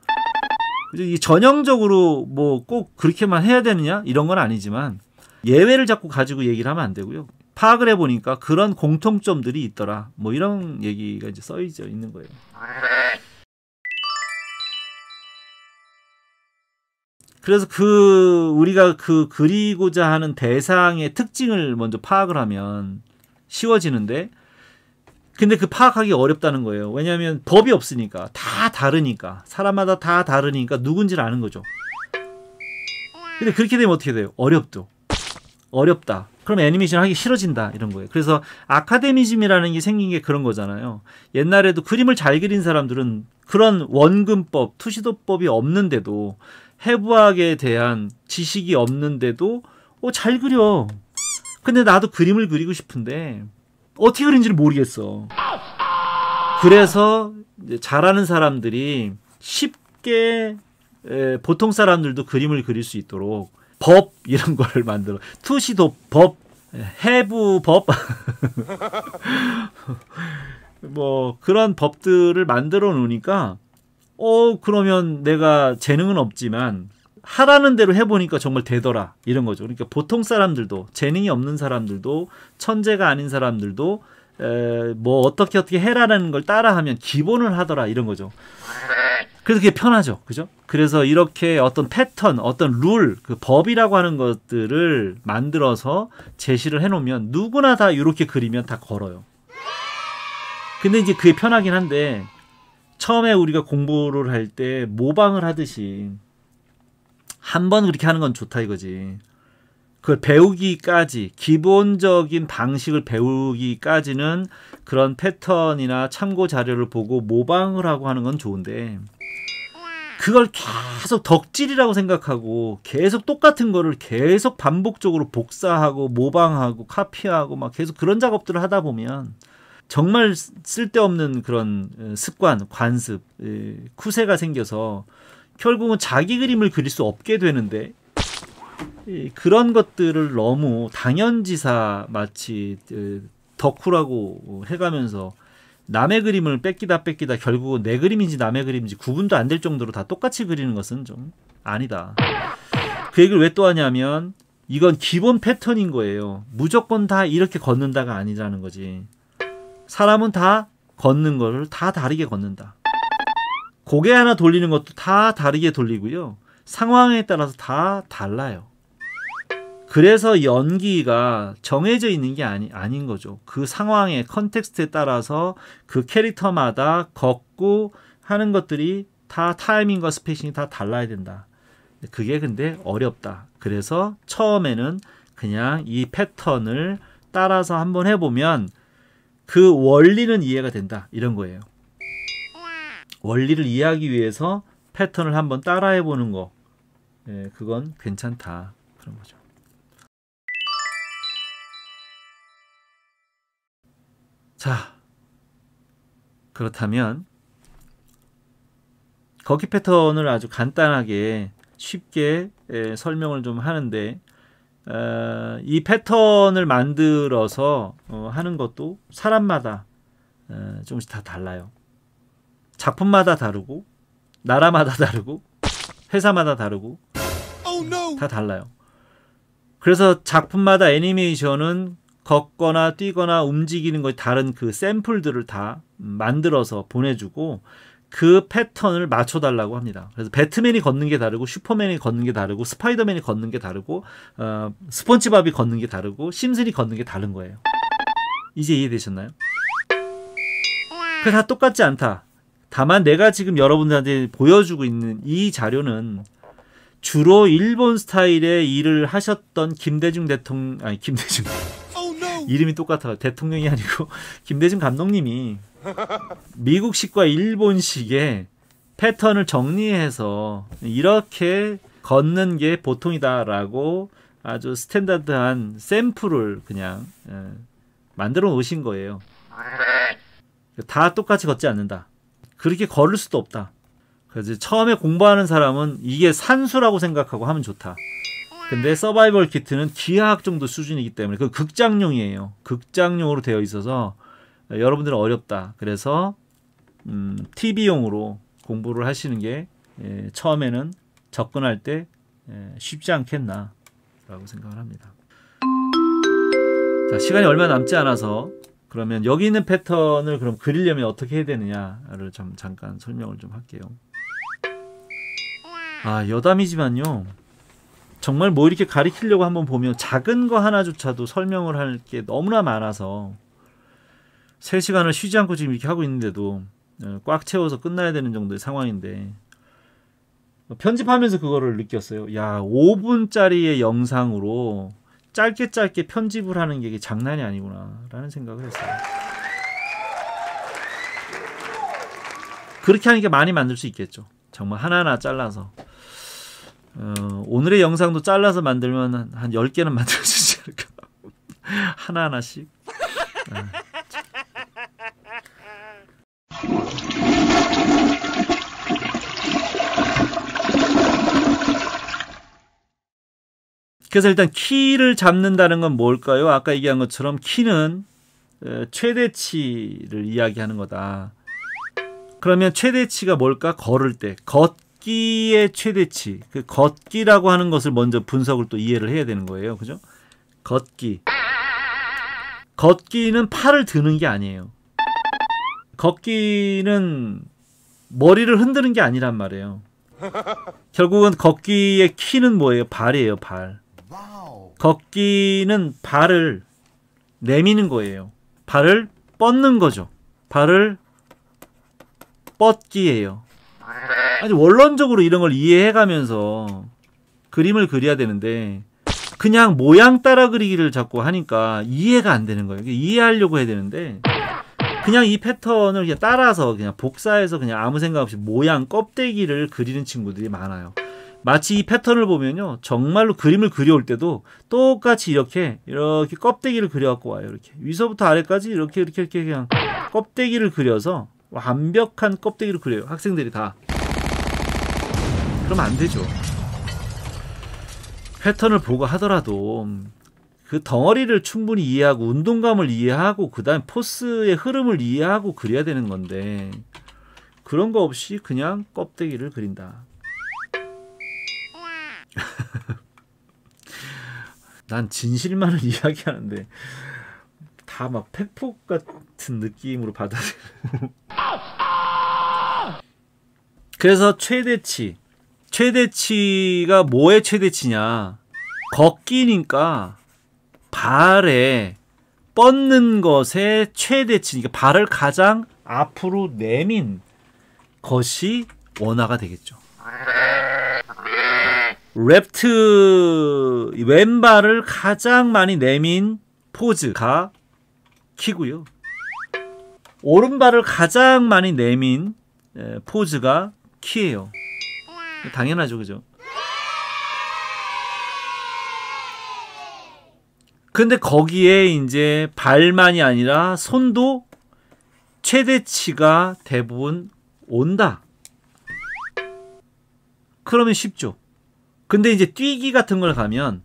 이 전형적으로 뭐 꼭 그렇게만 해야 되느냐 이런 건 아니지만 예외를 자꾸 가지고 얘기를 하면 안 되고요. 파악을 해보니까 그런 공통점들이 있더라. 뭐 이런 얘기가 이제 써져 있는 거예요. 그래서 우리가 그리고자 하는 대상의 특징을 먼저 파악을 하면 쉬워지는데 근데 그 파악하기 어렵다는 거예요. 왜냐하면 법이 없으니까 다 다르니까 사람마다 다 다르니까 누군지를 아는 거죠. 근데 그렇게 되면 어떻게 돼요? 어렵다. 그럼 애니메이션 하기 싫어진다 이런 거예요. 그래서 아카데미즘이라는 게 생긴 게 그런 거잖아요. 옛날에도 그림을 잘 그린 사람들은 그런 원근법, 투시도법이 없는데도 해부학에 대한 지식이 없는데도 잘 그려. 근데 나도 그림을 그리고 싶은데 어떻게 그린지를 모르겠어. 그래서 이제 잘하는 사람들이 쉽게 보통 사람들도 그림을 그릴 수 있도록 법 이런 걸 만들어. 투시도 법, 해부 법 뭐 그런 법들을 만들어 놓으니까 그러면 내가 재능은 없지만 하라는 대로 해보니까 정말 되더라 이런 거죠. 그러니까 보통 사람들도 재능이 없는 사람들도 천재가 아닌 사람들도 뭐 어떻게 해라는 걸 따라하면 기본을 하더라 이런 거죠. 그래서 그게 편하죠. 그죠? 그래서 이렇게 어떤 패턴, 어떤 룰, 그 법이라고 하는 것들을 만들어서 제시를 해놓으면 누구나 다 이렇게 그리면 다 걸어요. 근데 이제 그게 편하긴 한데 처음에 우리가 공부를 할 때 모방을 하듯이 한 번 그렇게 하는 건 좋다 이거지. 그걸 배우기까지 기본적인 방식을 배우기까지는 그런 패턴이나 참고 자료를 보고 모방을 하고 하는 건 좋은데 그걸 계속 덕질이라고 생각하고 계속 똑같은 거를 계속 반복적으로 복사하고 모방하고 카피하고 막 계속 그런 작업들을 하다 보면 정말 쓸데없는 그런 습관, 관습, 쿠세가 생겨서 결국은 자기 그림을 그릴 수 없게 되는데 그런 것들을 너무 당연지사 마치 덕후라고 해가면서 남의 그림을 뺏기다 결국은 내 그림인지 남의 그림인지 구분도 안 될 정도로 다 똑같이 그리는 것은 좀 아니다. 그 얘기를 왜 또 하냐면 이건 기본 패턴인 거예요. 무조건 다 이렇게 걷는다가 아니라는 거지. 사람은 다 걷는 거를 다 다르게 걷는다. 고개 하나 돌리는 것도 다 다르게 돌리고요. 상황에 따라서 다 달라요. 그래서 연기가 정해져 있는 게 아닌 거죠. 그 상황의 컨텍스트에 따라서 그 캐릭터마다 걷고 하는 것들이 다 타이밍과 스페이싱이 다 달라야 된다. 그게 근데 어렵다. 그래서 처음에는 그냥 이 패턴을 따라서 한번 해보면 그 원리는 이해가 된다. 이런 거예요. 원리를 이해하기 위해서 패턴을 한번 따라해보는 거. 예, 그건 괜찮다. 그런 거죠. 자, 그렇다면 걷기 패턴을 아주 간단하게 쉽게 설명을 좀 하는데 이 패턴을 만들어서 하는 것도 사람마다 조금씩 다 달라요. 작품마다 다르고 나라마다 다르고 회사마다 다르고 다 달라요. 그래서 작품마다 애니메이션은 걷거나 뛰거나 움직이는 것이 다른 그 샘플들을 다 만들어서 보내주고 그 패턴을 맞춰달라고 합니다. 그래서 배트맨이 걷는 게 다르고 슈퍼맨이 걷는 게 다르고 스파이더맨이 걷는 게 다르고 스폰지밥이 걷는 게 다르고 심슨이 걷는 게 다른 거예요. 이제 이해되셨나요? 그게 다 똑같지 않다. 다만 내가 지금 여러분들한테 보여주고 있는 이 자료는 주로 일본 스타일의 일을 하셨던 김대중 대통령, 아니 김대중 이름이 똑같아요. 대통령이 아니고 김대중 감독님이 미국식과 일본식의 패턴을 정리해서 이렇게 걷는 게 보통이다라고 아주 스탠다드한 샘플을 그냥 만들어 놓으신 거예요. 다 똑같이 걷지 않는다. 그렇게 걸을 수도 없다. 그래서 처음에 공부하는 사람은 이게 산수라고 생각하고 하면 좋다. 근데 서바이벌 키트는 기하학 정도 수준이기 때문에 그 극장용이에요. 극장용으로 되어 있어서 여러분들은 어렵다. 그래서 TV용으로 공부를 하시는 게 처음에는 접근할 때 쉽지 않겠나 라고 생각을 합니다. 자, 시간이 얼마 남지 않아서 그러면 여기 있는 패턴을 그럼 그리려면 어떻게 해야 되느냐를 좀 잠깐 설명을 좀 할게요. 아, 여담이지만요. 정말 뭐 이렇게 가리키려고 한번 보면 작은 거 하나조차도 설명을 할 게 너무나 많아서 3시간을 쉬지 않고 지금 이렇게 하고 있는데도 꽉 채워서 끝나야 되는 정도의 상황인데 편집하면서 그거를 느꼈어요. 야, 5분짜리의 영상으로 짧게 편집을 하는 게 장난이 아니구나 라는 생각을 했어요. 그렇게 하니까 많이 만들 수 있겠죠. 정말 하나하나 잘라서 오늘의 영상도 잘라서 만들면 한 10개는 만들 수 있지 않을까. 하나하나씩. 그래서 일단 키를 잡는다는 건 뭘까요? 아까 얘기한 것처럼 키는 최대치를 이야기하는 거다. 그러면 최대치가 뭘까? 걸을 때. 걷기의 최대치. 그 걷기라고 하는 것을 먼저 분석을 또 이해를 해야 되는 거예요. 그죠? 걷기. 걷기는 팔을 드는 게 아니에요. 걷기는 머리를 흔드는 게 아니란 말이에요. 결국은 걷기의 키는 뭐예요? 발이에요, 발. 걷기는 발을 내미는 거예요. 발을 뻗는 거죠. 발을 뻗기예요. 아니, 원론적으로 이런 걸 이해해가면서 그림을 그려야 되는데 그냥 모양 따라 그리기를 자꾸 하니까 이해가 안 되는 거예요. 이해하려고 해야 되는데 그냥 이 패턴을 그냥 따라서 그냥 복사해서 그냥 아무 생각 없이 모양 껍데기를 그리는 친구들이 많아요. 마치 이 패턴을 보면요, 정말로 그림을 그려올 때도 똑같이 이렇게 껍데기를 그려갖고 와요. 이렇게 위서부터 아래까지 이렇게 그냥 껍데기를 그려서 완벽한 껍데기를 그려요. 학생들이 다. 그러면 안 되죠. 패턴을 보고 하더라도 그 덩어리를 충분히 이해하고 운동감을 이해하고 그 다음에 포스의 흐름을 이해하고 그려야 되는 건데 그런 거 없이 그냥 껍데기를 그린다. 난 진실만을 이야기하는데 다 막 팩폭 같은 느낌으로 받아들여요. 그래서 최대치가 뭐의 최대치냐? 걷기니까 발에 뻗는 것의 최대치니까 발을 가장 앞으로 내민 것이 원화가 되겠죠. 레프트 왼발을 가장 많이 내민 포즈가 키고요. 오른발을 가장 많이 내민 포즈가 키예요. 당연하죠, 그죠? 근데 거기에 이제 발만이 아니라 손도 최대치가 대부분 온다. 그러면 쉽죠. 근데 이제 뛰기 같은 걸 가면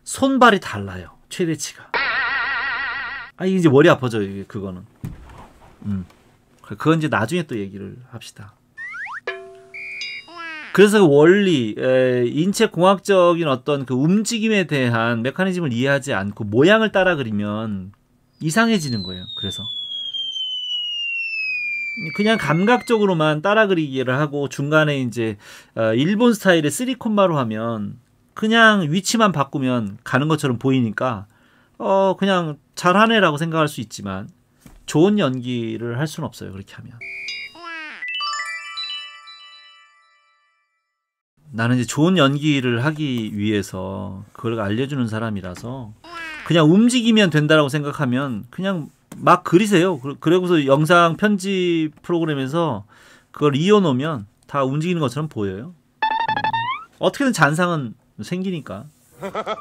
손발이 달라요. 최대치가. 이제 머리 아파져, 이게 그거는. 그건 이제 나중에 또 얘기를 합시다. 그래서 원리, 인체 공학적인 어떤 그 움직임에 대한 메커니즘을 이해하지 않고 모양을 따라 그리면 이상해지는 거예요. 그래서 그냥 감각적으로만 따라 그리기를 하고 중간에 이제 일본 스타일의 3콤마로 하면 그냥 위치만 바꾸면 가는 것처럼 보이니까 그냥 잘하네라고 생각할 수 있지만 좋은 연기를 할 수는 없어요. 그렇게 하면. 나는 이제 좋은 연기를 하기 위해서 그걸 알려주는 사람이라서 그냥 움직이면 된다라고 생각하면 그냥 막 그리세요. 그러고서 영상 편집 프로그램에서 그걸 이어놓으면 다 움직이는 것처럼 보여요. 어떻게든 잔상은 생기니까.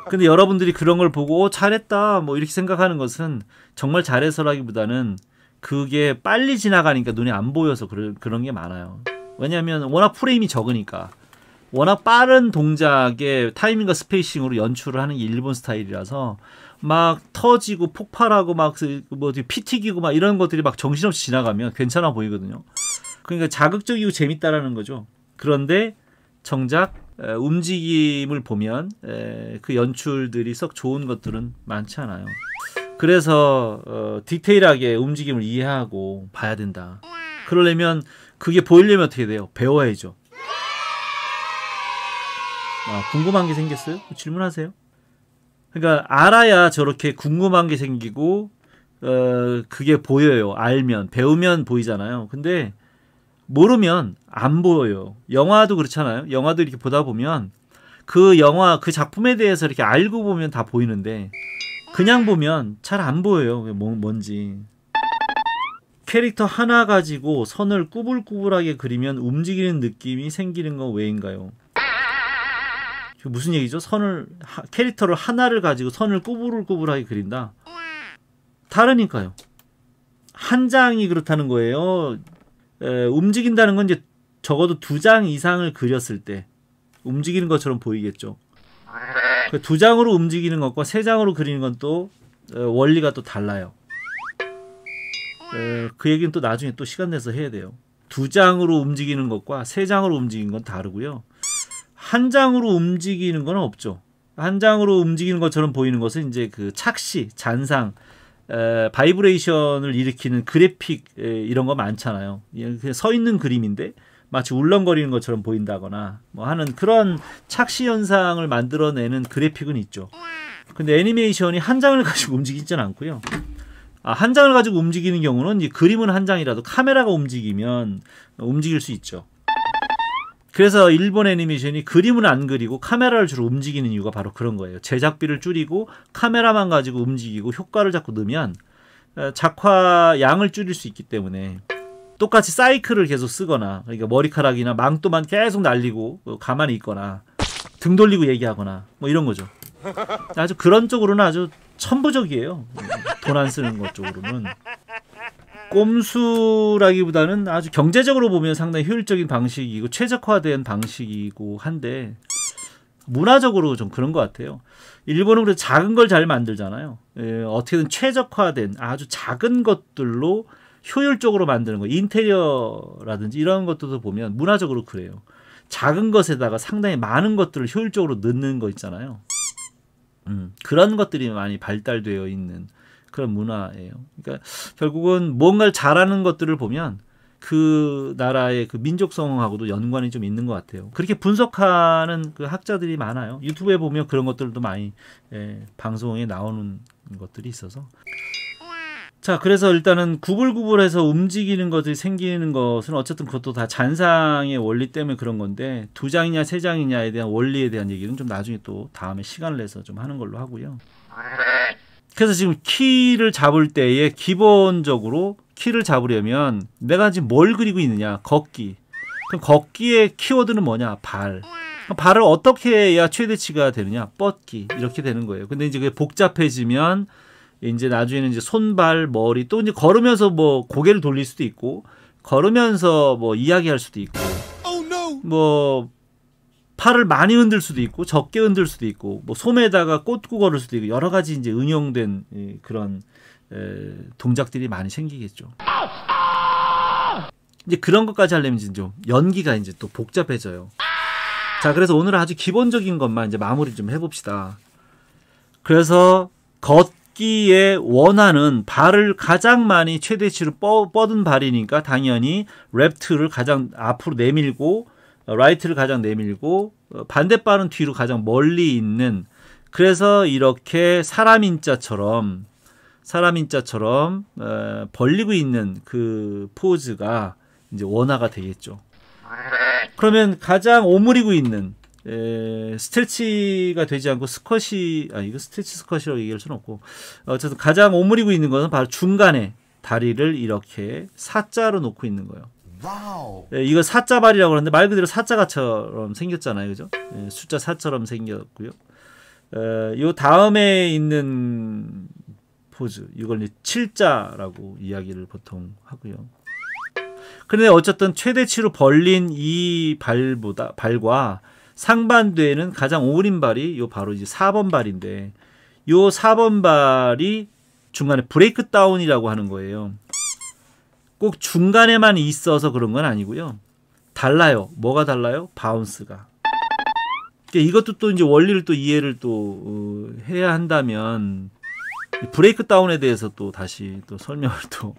근데 여러분들이 그런 걸 보고 잘했다 뭐 이렇게 생각하는 것은 정말 잘해서라기보다는 그게 빨리 지나가니까 눈에 안 보여서 그런 게 많아요. 왜냐하면 워낙 프레임이 적으니까. 워낙 빠른 동작의 타이밍과 스페이싱으로 연출을 하는 게 일본 스타일이라서 막 터지고 폭발하고 막 뭐 피 튀기고 막 이런 것들이 막 정신없이 지나가면 괜찮아 보이거든요. 그러니까 자극적이고 재밌다라는 거죠. 그런데 정작 움직임을 보면 그 연출들이 썩 좋은 것들은 많지 않아요. 그래서 디테일하게 움직임을 이해하고 봐야 된다. 그러려면 그게 보이려면 어떻게 돼요? 배워야죠. 궁금한 게 생겼어요? 질문하세요. 그러니까 알아야 저렇게 궁금한 게 생기고 그게 보여요. 알면 배우면 보이잖아요. 근데 모르면 안 보여요. 영화도 그렇잖아요. 영화도 이렇게 보다 보면 그 영화 그 작품에 대해서 이렇게 알고 보면 다 보이는데 그냥 보면 잘 안 보여요. 뭔지. 캐릭터 하나 가지고 선을 꾸불꾸불하게 그리면 움직이는 느낌이 생기는 건 왜인가요? 무슨 얘기죠? 캐릭터를 하나를 가지고 선을 꾸불꾸불하게 그린다? 다르니까요. 한 장이 그렇다는 거예요. 움직인다는 건 이제 적어도 2장 이상을 그렸을 때 움직이는 것처럼 보이겠죠. 2장으로 움직이는 것과 3장으로 그리는 건 또 원리가 또 달라요. 그 얘기는 또 나중에 또 시간 내서 해야 돼요. 2장으로 움직이는 것과 3장으로 움직이는 건 다르고요. 한 장으로 움직이는 건 없죠. 한 장으로 움직이는 것처럼 보이는 것은 이제 그 착시, 잔상, 바이브레이션을 일으키는 그래픽 이런 거 많잖아요. 그냥 서 있는 그림인데 마치 울렁거리는 것처럼 보인다거나 뭐 하는 그런 착시 현상을 만들어내는 그래픽은 있죠. 근데 애니메이션이 한 장을 가지고 움직이진 않고요. 한 장을 가지고 움직이는 경우는 이 그림은 한 장이라도 카메라가 움직이면 움직일 수 있죠. 그래서 일본 애니메이션이 그림은 안 그리고 카메라를 주로 움직이는 이유가 바로 그런 거예요. 제작비를 줄이고 카메라만 가지고 움직이고 효과를 자꾸 넣으면 작화 양을 줄일 수 있기 때문에 똑같이 사이클을 계속 쓰거나 그러니까 머리카락이나 망토만 계속 날리고 가만히 있거나 등 돌리고 얘기하거나 뭐 이런 거죠. 아주 그런 쪽으로는 아주 천부적이에요. 돈 안 쓰는 것 쪽으로는. 꼼수라기보다는 아주 경제적으로 보면 상당히 효율적인 방식이고 최적화된 방식이고 한데 문화적으로 좀 그런 것 같아요. 일본은 그래서 작은 걸 잘 만들잖아요. 어떻게든 최적화된 아주 작은 것들로 효율적으로 만드는 거. 인테리어라든지 이런 것들도 보면 문화적으로 그래요. 작은 것에다가 상당히 많은 것들을 효율적으로 넣는 거 있잖아요. 그런 것들이 많이 발달되어 있는 그런 문화예요. 그러니까 결국은 뭔가를 잘하는 것들을 보면 그 나라의 그 민족성하고도 연관이 좀 있는 것 같아요. 그렇게 분석하는 그 학자들이 많아요. 유튜브에 보면 그런 것들도 많이 방송에 나오는 것들이 있어서. 자, 그래서 일단은 구불구불해서 움직이는 것이 생기는 것은 어쨌든 그것도 다 잔상의 원리 때문에 그런 건데 2장이냐 3장이냐에 대한 원리에 대한 얘기는 좀 나중에 또 다음에 시간을 내서 좀 하는 걸로 하고요. 그래서 지금 키를 잡을 때에 기본적으로 키를 잡으려면 내가 지금 뭘 그리고 있느냐. 걷기. 그럼 걷기의 키워드는 뭐냐. 발. 발을 어떻게 해야 최대치가 되느냐. 뻗기. 이렇게 되는 거예요. 근데 이제 그게 복잡해지면 이제 나중에는 이제 손발, 머리, 또 이제 걸으면서 뭐 고개를 돌릴 수도 있고, 걸으면서 뭐 이야기할 수도 있고, 뭐 팔을 많이 흔들 수도 있고, 적게 흔들 수도 있고, 뭐 솜에다가 꽂고 걸을 수도 있고, 여러 가지 이제 응용된 그런 동작들이 많이 생기겠죠. 이제 그런 것까지 하려면 이제 좀 연기가 이제 또 복잡해져요. 자, 그래서 오늘은 아주 기본적인 것만 이제 마무리 좀 해봅시다. 그래서 걷기의 원하는 발을 가장 많이 최대치로 뻗은 발이니까 당연히 레프트를 가장 앞으로 내밀고 라이트를 가장 내밀고 반대발은 뒤로 가장 멀리 있는, 그래서 이렇게 사람 인자처럼 벌리고 있는 그 포즈가 이제 원화가 되겠죠. 그러면 가장 오므리고 있는 스트레치가 되지 않고 스쿼시, 이거 스트레치 스쿼시라고 얘기할 수는 없고, 어쨌든 가장 오므리고 있는 것은 바로 중간에 다리를 이렇게 사자로 놓고 있는 거예요. 와우. 이거 사자발이라고 하는데 말 그대로 사자가처럼 생겼잖아요, 그죠? 숫자 4처럼 생겼고요. 요 다음에 있는 포즈, 이걸 이제 7자라고 이야기를 보통 하고요. 그런데 어쨌든 최대치로 벌린 이 발과 상반되는 가장 오므린 발이 요 바로 이제 4번 발인데, 요 4번 발이 중간에 브레이크 다운이라고 하는 거예요. 꼭 중간에만 있어서 그런 건 아니고요. 달라요. 뭐가 달라요? 바운스가. 그러니까 이것도 또 이제 원리를 또 이해를 또 해야 한다면 브레이크 다운에 대해서 또 다시 또 설명을 또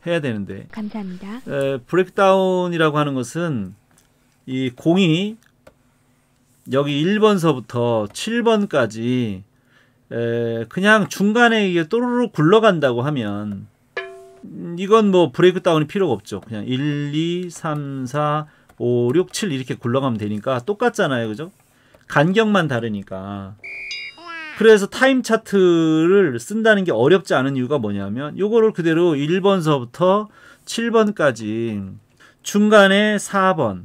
해야 되는데. 감사합니다. 브레이크 다운이라고 하는 것은 이 공이 여기 1번서부터 7번까지 그냥 중간에 이게 또르르 굴러간다고 하면 이건 뭐 브레이크 다운이 필요가 없죠. 그냥 1, 2, 3, 4, 5, 6, 7 이렇게 굴러가면 되니까 똑같잖아요. 그죠? 간격만 다르니까. 그래서 타임 차트를 쓴다는 게 어렵지 않은 이유가 뭐냐면 요거를 그대로 1번서부터 7번까지 중간에 4번,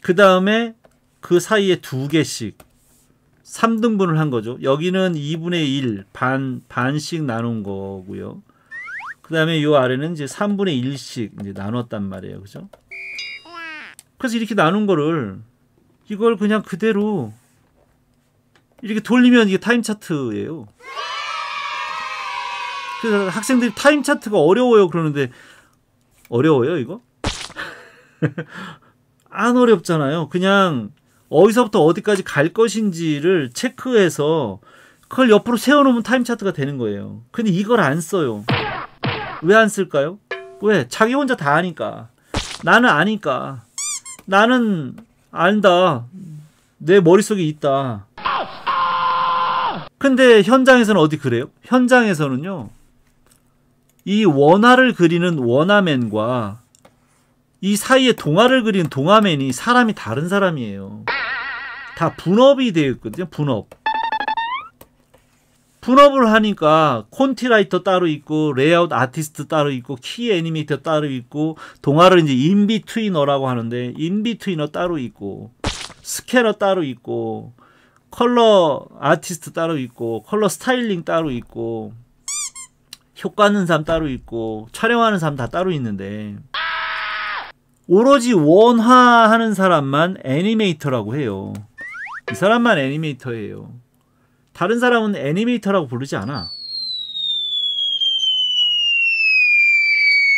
그 다음에 그 사이에 2개씩 3등분을 한 거죠. 여기는 2분의 1 반씩 나눈 거고요. 그 다음에 요 아래는 이제 3분의 1씩 이제 나눴단 말이에요. 그죠? 그래서 이렇게 나눈 거를 이걸 그냥 그대로 이렇게 돌리면 이게 타임 차트예요. 그래서 학생들이 타임 차트가 어려워요 그러는데, 어려워요 이거? 안 어렵잖아요. 그냥 어디서부터 어디까지 갈 것인지를 체크해서 그걸 옆으로 세워놓으면 타임 차트가 되는 거예요. 근데 이걸 안 써요. 왜 안 쓸까요? 왜? 자기 혼자 다 아니까. 나는 아니까. 나는 안다. 내 머릿속에 있다. 근데 현장에서는 어디 그래요? 현장에서는요, 이 원화를 그리는 원화맨과 이 사이에 동화를 그리는 동화맨이 사람이 다른 사람이에요. 다 분업이 되어 있거든요. 분업을 하니까 콘티라이터 따로 있고, 레이아웃 아티스트 따로 있고, 키 애니메이터 따로 있고, 동화를 이제 인비트위너라고 하는데 인비트위너 따로 있고, 스캐너 따로 있고, 컬러 아티스트 따로 있고, 컬러 스타일링 따로 있고, 효과 넣는 사람 따로 있고, 촬영하는 사람 다 따로 있는데, 오로지 원화하는 사람만 애니메이터라고 해요. 이 사람만 애니메이터예요. 다른 사람은 애니메이터라고 부르지 않아.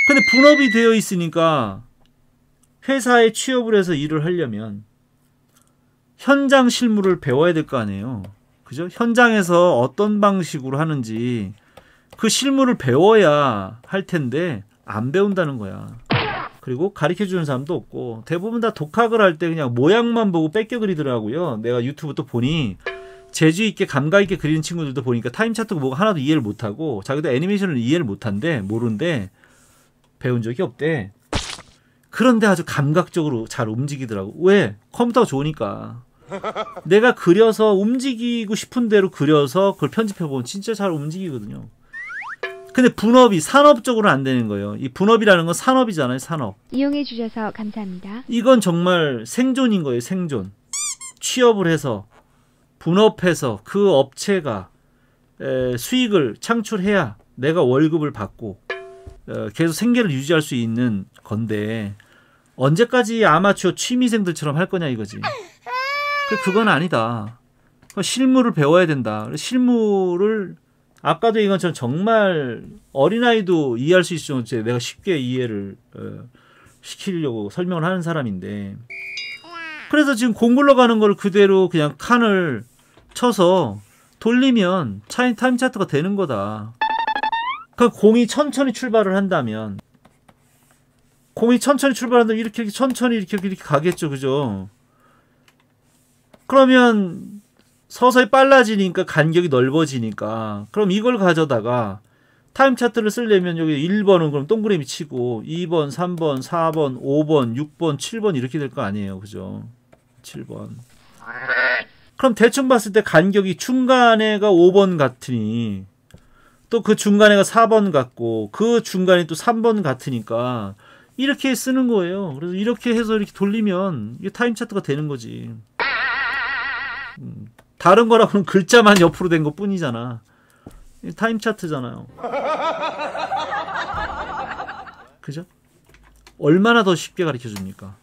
근데 분업이 되어 있으니까 회사에 취업을 해서 일을 하려면 현장 실무를 배워야 될 거 아니에요. 그죠? 현장에서 어떤 방식으로 하는지 그 실무를 배워야 할 텐데 안 배운다는 거야. 그리고 가르쳐주는 사람도 없고, 대부분 다 독학을 할 때 그냥 모양만 보고 뺏겨 그리더라고요. 내가 유튜브 또 보니 재주 있게 감각 있게 그리는 친구들도 보니까 타임 차트가 뭐가 하나도 이해를 못하고, 자기도 애니메이션을 이해를 못한대, 모른대, 배운 적이 없대. 그런데 아주 감각적으로 잘 움직이더라고. 왜? 컴퓨터가 좋으니까. 내가 그려서 움직이고 싶은 대로 그려서 그걸 편집해보면 진짜 잘 움직이거든요. 근데 분업이 산업적으로는 안 되는 거예요. 이 분업이라는 건 산업이잖아요. 산업. 이용해 주셔서 감사합니다. 이건 정말 생존인 거예요. 생존. 취업을 해서 분업해서 그 업체가 수익을 창출해야 내가 월급을 받고 계속 생계를 유지할 수 있는 건데 언제까지 아마추어 취미생들처럼 할 거냐 이거지. 그건 아니다. 실무를 배워야 된다. 실무를 아까도 얘기한 것처럼 정말 어린아이도 이해할 수 있을 정도로 내가 쉽게 이해를 시키려고 설명을 하는 사람인데 그래서 지금 공 굴러가는 걸 그대로 그냥 칸을 쳐서 돌리면 타임 차트가 되는 거다. 그러니까 공이 천천히 출발을 한다면 이렇게 천천히 이렇게 가겠죠. 그죠? 그러면 서서히 빨라지니까 간격이 넓어지니까 그럼 이걸 가져다가 타임 차트를 쓰려면 여기 1번은 그럼 동그라미 치고 2번, 3번, 4번, 5번, 6번, 7번 이렇게 될 거 아니에요. 그죠? 7번. 그럼 대충 봤을 때 간격이 중간에가 5번 같으니 또 그 중간에가 4번 같고 그 중간에 또 3번 같으니까 이렇게 쓰는 거예요. 그래서 이렇게 해서 이렇게 돌리면 이게 타임 차트가 되는 거지. 다른 거라고는 글자만 옆으로 된 것 뿐이잖아. 타임 차트잖아요. 그죠? 얼마나 더 쉽게 가르쳐 줍니까?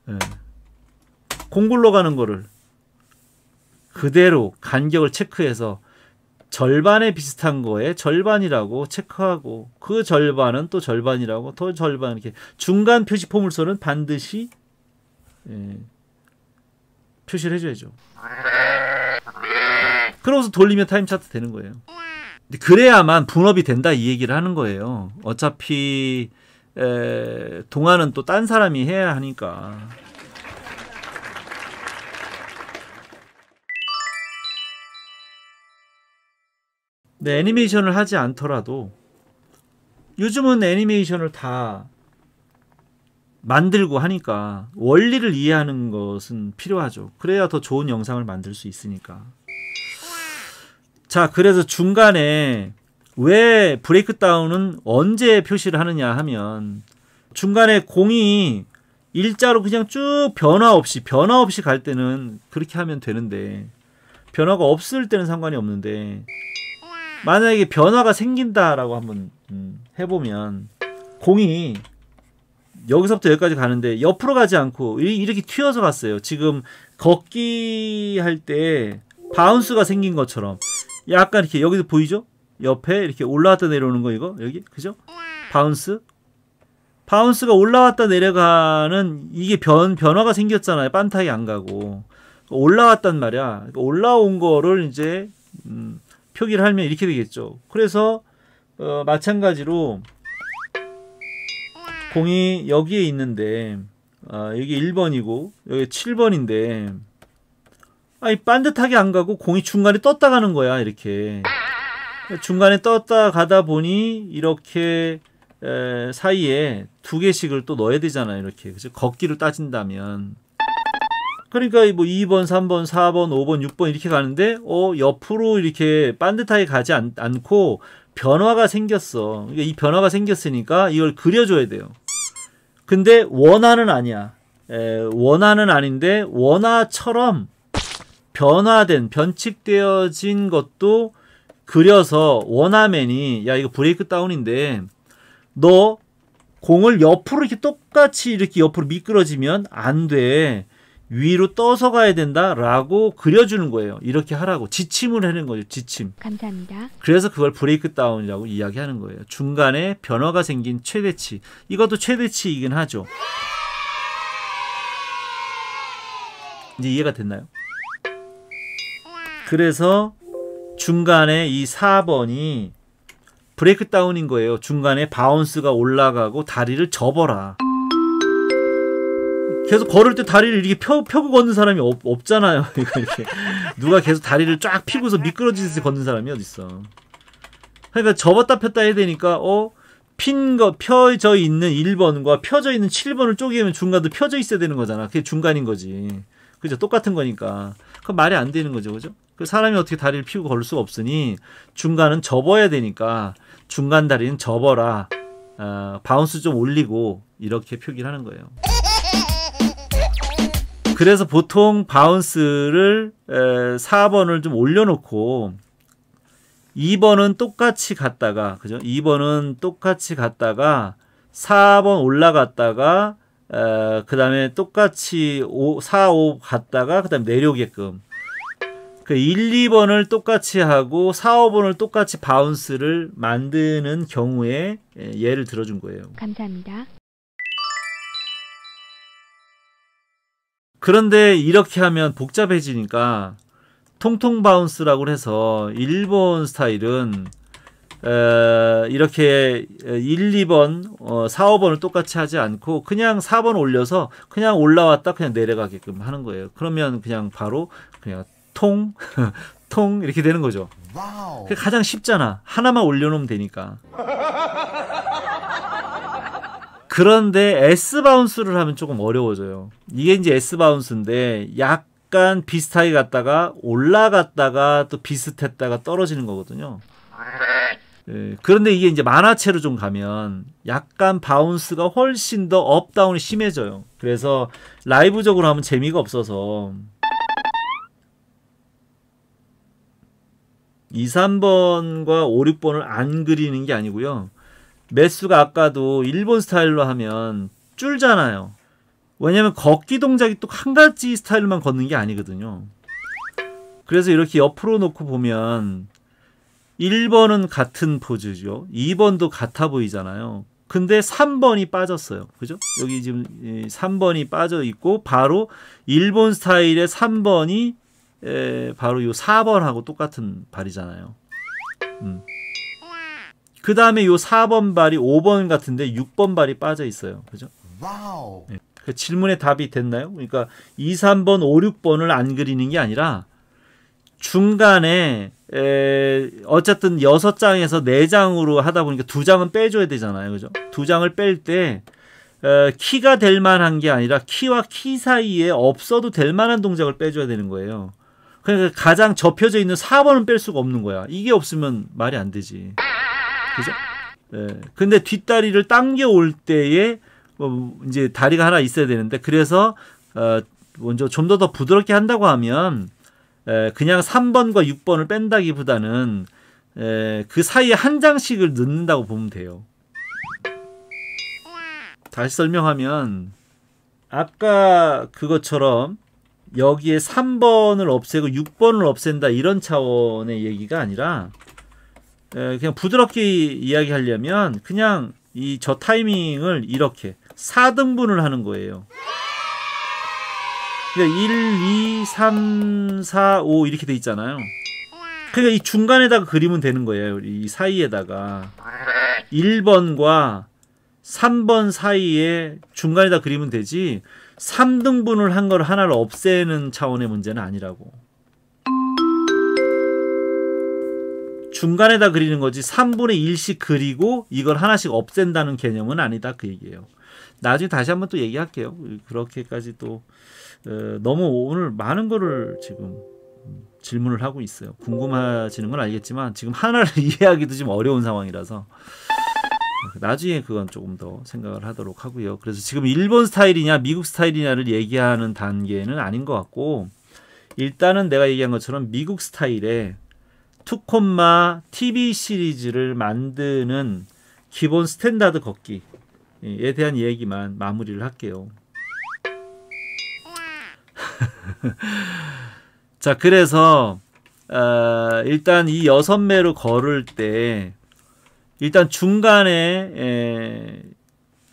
네. 공 굴러가는 거를 그대로 간격을 체크해서 절반에 비슷한 거에 절반이라고 체크하고 그 절반은 또 절반이라고 더 절반 이렇게 중간 표시 포물선은 반드시 표시를 해줘야죠. 그러고서 돌리면 타임 차트 되는 거예요. 그래야만 분업이 된다 이 얘기를 하는 거예요. 어차피 동화는 또 딴 사람이 해야 하니까. 네, 애니메이션을 하지 않더라도 요즘은 애니메이션을 다 만들고 하니까 원리를 이해하는 것은 필요하죠. 그래야 더 좋은 영상을 만들 수 있으니까. 자, 그래서 중간에 왜 브레이크다운은 언제 표시를 하느냐 하면 중간에 공이 일자로 그냥 쭉 변화 없이 갈 때는 그렇게 하면 되는데 변화가 없을 때는 상관이 없는데 만약에 변화가 생긴다라고 한번 해보면 공이 여기서부터 여기까지 가는데 옆으로 가지 않고 이렇게 튀어서 갔어요. 지금 걷기 할 때 바운스가 생긴 것처럼 약간 이렇게 여기서 보이죠? 옆에 이렇게 올라왔다 내려오는 거 이거 여기 그죠? 바운스가 올라왔다 내려가는 이게 변화가 생겼잖아요. 반타이 안 가고 올라왔단 말이야. 올라온 거를 이제 표기를 하면 이렇게 되겠죠. 그래서 마찬가지로 공이 여기에 있는데 여기 1번이고 여기 7번인데 아니 반듯하게 안 가고 공이 중간에 떴다 가는 거야. 이렇게 중간에 떴다 가다 보니 이렇게 사이에 두 개씩을 또 넣어야 되잖아요. 이렇게 그래서 걷기로 따진다면 그러니까 뭐 2번, 3번, 4번, 5번, 6번 이렇게 가는데 옆으로 이렇게 반듯하게 가지 않고 변화가 생겼어. 그러니까 이 변화가 생겼으니까 이걸 그려줘야 돼요. 근데 원화는 아니야. 원화는 아닌데 원화처럼 변칙되어진 것도 그려서 원화맨이 야 이거 브레이크 다운인데 너 공을 옆으로 이렇게 똑같이 이렇게 옆으로 미끄러지면 안 돼. 위로 떠서 가야 된다라고 그려주는 거예요. 이렇게 하라고 지침을 하는 거죠. 지침. 감사합니다. 그래서 그걸 브레이크 다운이라고 이야기하는 거예요. 중간에 변화가 생긴 최대치. 이것도 최대치이긴 하죠. 이제 이해가 됐나요? 그래서 중간에 이 4번이 브레이크 다운인 거예요. 중간에 바운스가 올라가고 다리를 접어라. 계속 걸을 때 다리를 이렇게 펴고 걷는 사람이 없잖아요. 이렇게 누가 계속 다리를 쫙 펴고서 미끄러지듯이 걷는 사람이 어딨어. 그러니까 접었다 폈다 해야 되니까 펴져 있는 1번과 펴져 있는 7번을 쪼개면 중간도 펴져 있어야 되는 거잖아. 그게 중간인 거지. 그죠? 똑같은 거니까. 그럼 말이 안 되는 거죠. 그죠? 그 사람이 어떻게 다리를 펴고 걸을 수가 없으니 중간은 접어야 되니까 중간 다리는 접어라. 바운스 좀 올리고 이렇게 표기를 하는 거예요. 그래서 보통 바운스를 4번을 좀 올려놓고 2번은 똑같이 갔다가 그죠? 2번은 똑같이 갔다가 4번 올라갔다가 그 다음에 똑같이 4, 5 갔다가 그 다음에 내려오게끔 그 1, 2번을 똑같이 하고 4, 5번을 똑같이 바운스를 만드는 경우에 예를 들어준 거예요. 감사합니다. 그런데 이렇게 하면 복잡해지니까 통통 바운스라고 해서 일본 스타일은 이렇게 1, 2번, 4, 5번을 똑같이 하지 않고 그냥 4번 올려서 그냥 올라왔다 그냥 내려가게끔 하는 거예요. 그러면 그냥 바로 그냥 통, 통 이렇게 되는 거죠. 그게 가장 쉽잖아. 하나만 올려놓으면 되니까. 그런데 S 바운스를 하면 조금 어려워져요. 이게 이제 S 바운스인데 약간 비슷하게 갔다가 올라갔다가 또 비슷했다가 떨어지는 거거든요. 그런데 이게 이제 만화체로 좀 가면 약간 바운스가 훨씬 더 업다운이 심해져요. 그래서 라이브적으로 하면 재미가 없어서 2, 3번과 5, 6번을 안 그리는 게 아니고요. 매수가 아까도 일본 스타일로 하면 줄잖아요. 왜냐면 걷기 동작이 또 한 가지 스타일로만 걷는 게 아니거든요. 그래서 이렇게 옆으로 놓고 보면 1번은 같은 포즈죠. 2번도 같아 보이잖아요. 근데 3번이 빠졌어요. 그죠? 여기 지금 3번이 빠져 있고 바로 일본 스타일의 3번이 바로 이 4번하고 똑같은 발이잖아요. 그 다음에 요 4번 발이 5번 같은데 6번 발이 빠져 있어요. 그죠? 와우. 네. 그 질문의 답이 됐나요? 그러니까 2, 3번, 5, 6번을 안 그리는 게 아니라 중간에 어쨌든 6장에서 4장으로 하다 보니까 2장은 빼줘야 되잖아요. 그죠? 2장을 뺄 때 키가 될 만한 게 아니라 키와 키 사이에 없어도 될 만한 동작을 빼줘야 되는 거예요. 그러니까 가장 접혀져 있는 4번은 뺄 수가 없는 거야. 이게 없으면 말이 안 되지. 그죠? 근데 뒷다리를 당겨 올 때에 이제 다리가 하나 있어야 되는데 그래서 먼저 좀 더 부드럽게 한다고 하면 그냥 3번과 6번을 뺀다기보다는 그 사이에 한 장씩을 넣는다고 보면 돼요. 다시 설명하면 아까 그것처럼 여기에 3번을 없애고 6번을 없앤다 이런 차원의 얘기가 아니라 그냥 부드럽게 이야기하려면 그냥 저 타이밍을 이렇게 4등분을 하는 거예요. 그러니까 1, 2, 3, 4, 5 이렇게 돼 있잖아요. 그러니까 이 중간에다가 그리면 되는 거예요. 이 사이에다가 1번과 3번 사이에 중간에다 그리면 되지 3등분을 한 걸 하나를 없애는 차원의 문제는 아니라고. 중간에다 그리는 거지 3분의 1씩 그리고 이걸 하나씩 없앤다는 개념은 아니다 그 얘기예요. 나중에 다시 한번 또 얘기할게요. 그렇게까지 또 너무 오늘 많은 거를 지금 질문을 하고 있어요. 궁금하시는 건 알겠지만 지금 하나를 이해하기도 좀 어려운 상황이라서 나중에 그건 조금 더 생각을 하도록 하고요. 그래서 지금 일본 스타일이냐 미국 스타일이냐를 얘기하는 단계는 아닌 것 같고 일단은 내가 얘기한 것처럼 미국 스타일의 2콤마 TV 시리즈를 만드는 기본 스탠다드 걷기에 대한 얘기만 마무리를 할게요. 자, 그래서 일단 이 6매로 걸을 때 일단 중간에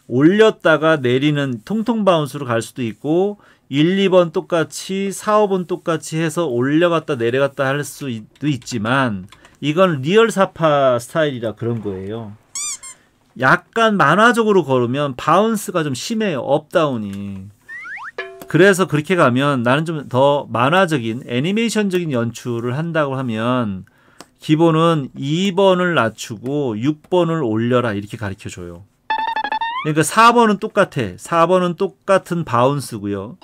올렸다가 내리는 통통 바운스로 갈 수도 있고 1, 2번 똑같이 4, 5번 똑같이 해서 올려갔다 내려갔다 할 수도 있지만 이건 리얼 사파 스타일이라 그런 거예요. 약간 만화적으로 걸으면 바운스가 좀 심해요. 업다운이. 그래서 그렇게 가면 나는 좀 더 만화적인 애니메이션적인 연출을 한다고 하면 기본은 2번을 낮추고 6번을 올려라 이렇게 가르쳐줘요. 그러니까 4번은 똑같아. 4번은 똑같은 바운스고요.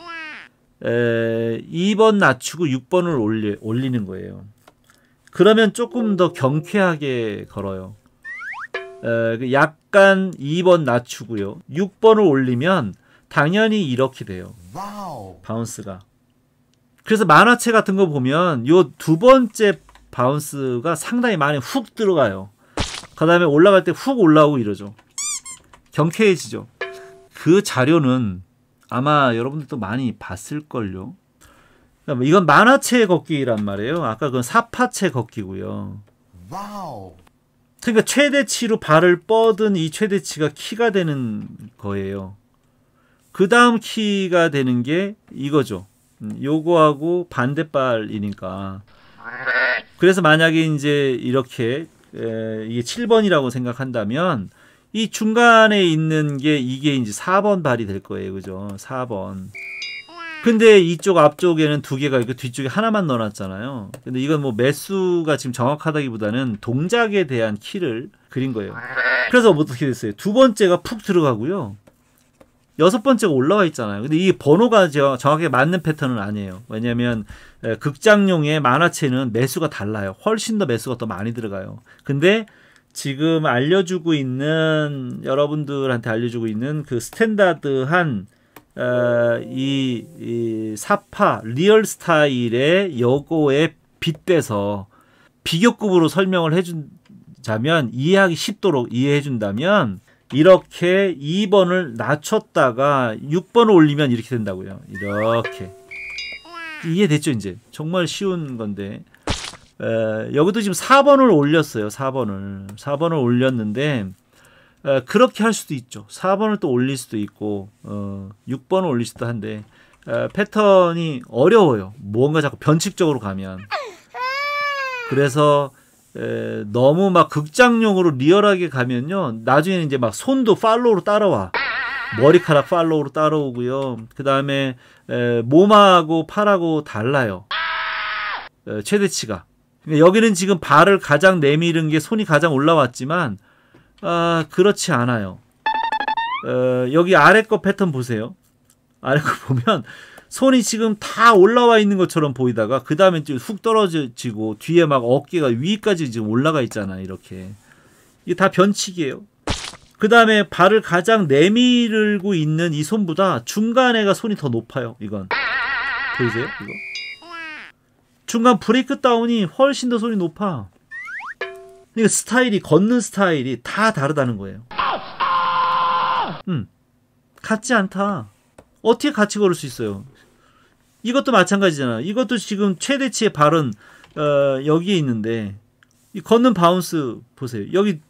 2번 낮추고 6번을 올리는 거예요. 그러면 조금 더 경쾌하게 걸어요. 약간 2번 낮추고요. 6번을 올리면 당연히 이렇게 돼요. 바운스가. 그래서 만화책 같은 거 보면 요 두 번째 바운스가 상당히 많이 훅 들어가요. 그 다음에 올라갈 때 훅 올라오고 이러죠. 경쾌해지죠. 그 자료는 아마 여러분들도 많이 봤을걸요. 이건 만화체 걷기란 말이에요. 아까 그건 사파체 걷기고요. 그러니까 최대치로 발을 뻗은 이 최대치가 키가 되는 거예요. 그 다음 키가 되는 게 이거죠. 요거하고 반대발이니까. 그래서 만약에 이제 이렇게 이게 7번이라고 생각한다면 이 중간에 있는 게 이게 이제 4번 발이 될 거예요. 그죠? 4번. 근데 이쪽 앞쪽에는 두 개가 있고 뒤쪽에 하나만 넣어놨잖아요. 근데 이건 뭐 매수가 지금 정확하다기보다는 동작에 대한 키를 그린 거예요. 그래서 어떻게 됐어요? 두 번째가 푹 들어가고요. 여섯 번째가 올라와 있잖아요. 근데 이 번호가 정확하게 맞는 패턴은 아니에요. 왜냐하면 극장용의 만화체는 매수가 달라요. 훨씬 더 매수가 더 많이 들어가요. 근데 지금 알려주고 있는 여러분들한테 알려주고 있는 그 스탠다드한 이 사파 리얼 스타일의 요거에 빗대서 비교급으로 설명을 해준다면 이해하기 쉽도록 이해해준다면 이렇게 2번을 낮췄다가 6번을 올리면 이렇게 된다고요. 이렇게 이해됐죠? 이제 정말 쉬운 건데 여기도 지금 4번을 올렸어요. 4번을 올렸는데 그렇게 할 수도 있죠. 4번을 또 올릴 수도 있고 6번을 올릴 수도 한데 패턴이 어려워요. 뭔가 자꾸 변칙적으로 가면. 그래서 너무 막 극장용으로 리얼하게 가면요. 나중에는 이제 막 손도 팔로우로 따라와. 머리카락 팔로우로 따라오고요. 그 다음에 몸하고 팔하고 달라요. 최대치가. 여기는 지금 발을 가장 내밀은 게 손이 가장 올라왔지만 그렇지 않아요. 여기 아래 거 패턴 보세요. 아래 거 보면 손이 지금 다 올라와 있는 것처럼 보이다가 그 다음에 훅 떨어지고 뒤에 막 어깨가 위까지 지금 올라가 있잖아요. 이렇게. 이게 다 변칙이에요. 그 다음에 발을 가장 내밀고 있는 이 손보다 중간에가 손이 더 높아요. 이건. 보이세요? 이거. 중간 브레이크 다운이 훨씬 더 손이 높아. 그러니까 스타일이, 걷는 스타일이 다 다르다는 거예요. 같지 않다. 어떻게 같이 걸을 수 있어요? 이것도 마찬가지잖아. 이것도 지금 최대치의 발은 여기에 있는데 이 걷는 바운스 보세요. 여기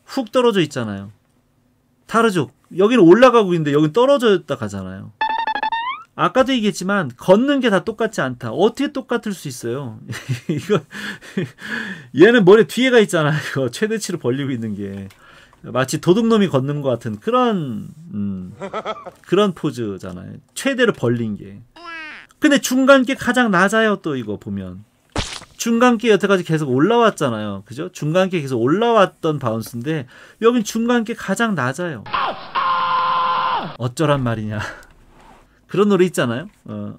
훅 떨어져 있잖아요. 다르죠? 여기는 올라가고 있는데 여기는 떨어졌다 가잖아요. 아까도 얘기했지만 걷는 게 다 똑같지 않다. 어떻게 똑같을 수 있어요? 이거 얘는 머리 뒤에가 있잖아요. 이거 최대치로 벌리고 있는 게 마치 도둑놈이 걷는 것 같은 그런 포즈잖아요. 최대로 벌린 게. 근데 중간께 가장 낮아요. 또 이거 보면 중간께 여태까지 계속 올라왔잖아요. 그죠? 중간께 계속 올라왔던 바운스인데 여긴 중간께 가장 낮아요. 어쩌란 말이냐. 그런 노래 있잖아요.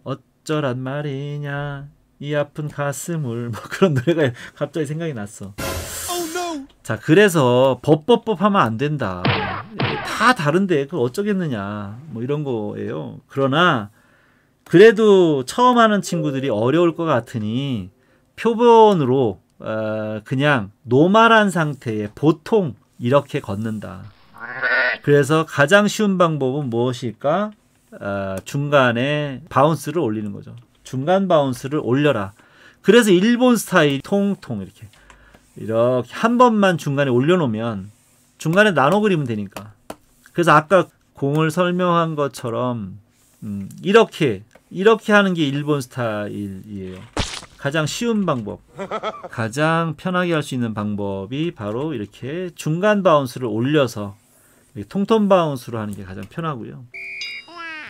어쩌란 말이냐 이 아픈 가슴을 뭐 그런 노래가 갑자기 생각이 났어. 자, 그래서 법법법 하면 안 된다. 다 다른데 그걸 어쩌겠느냐 뭐 이런 거예요. 그러나 그래도 처음 하는 친구들이 어려울 것 같으니 표본으로 그냥 노멀한 상태에 보통 이렇게 걷는다. 그래서 가장 쉬운 방법은 무엇일까? 중간에 바운스를 올리는 거죠. 중간 바운스를 올려라. 그래서 일본 스타일 통통 이렇게 한 번만 중간에 올려놓으면 중간에 나눠 그리면 되니까. 그래서 아까 공을 설명한 것처럼 이렇게 하는 게 일본 스타일이에요. 가장 쉬운 방법, 가장 편하게 할 수 있는 방법이 바로 이렇게 중간 바운스를 올려서 통통 바운스로 하는 게 가장 편하고요.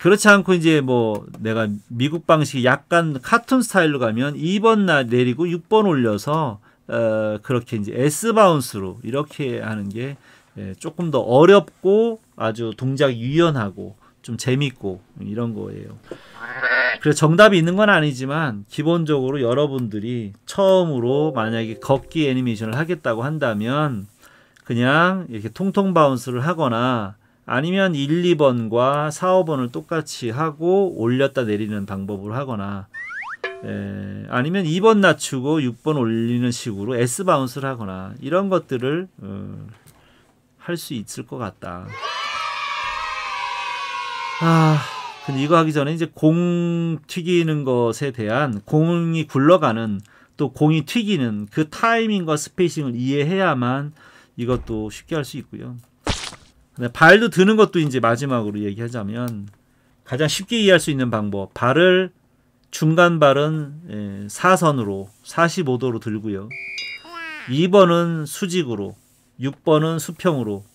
그렇지 않고 이제 뭐 내가 미국 방식이 약간 카툰 스타일로 가면 2번 내리고 6번 올려서 그렇게 이제 S 바운스로 이렇게 하는 게 조금 더 어렵고 아주 동작이 유연하고 좀 재밌고 이런 거예요. 그래서 정답이 있는 건 아니지만 기본적으로 여러분들이 처음으로 만약에 걷기 애니메이션을 하겠다고 한다면 그냥 이렇게 통통 바운스를 하거나 아니면 1, 2번과 4, 5번을 똑같이 하고 올렸다 내리는 방법으로 하거나 아니면 2번 낮추고 6번 올리는 식으로 S 바운스를 하거나 이런 것들을 할 수 있을 것 같다. 근데 이거 하기 전에 이제 공 튀기는 것에 대한 공이 굴러가는 또 공이 튀기는 그 타이밍과 스페이싱을 이해해야만 이것도 쉽게 할 수 있고요. 발도 드는 것도 이제 마지막으로 얘기하자면 가장 쉽게 이해할 수 있는 방법. 발을 중간 발은 사선으로 45도로 들고요. 2번은 수직으로 6번은 수평으로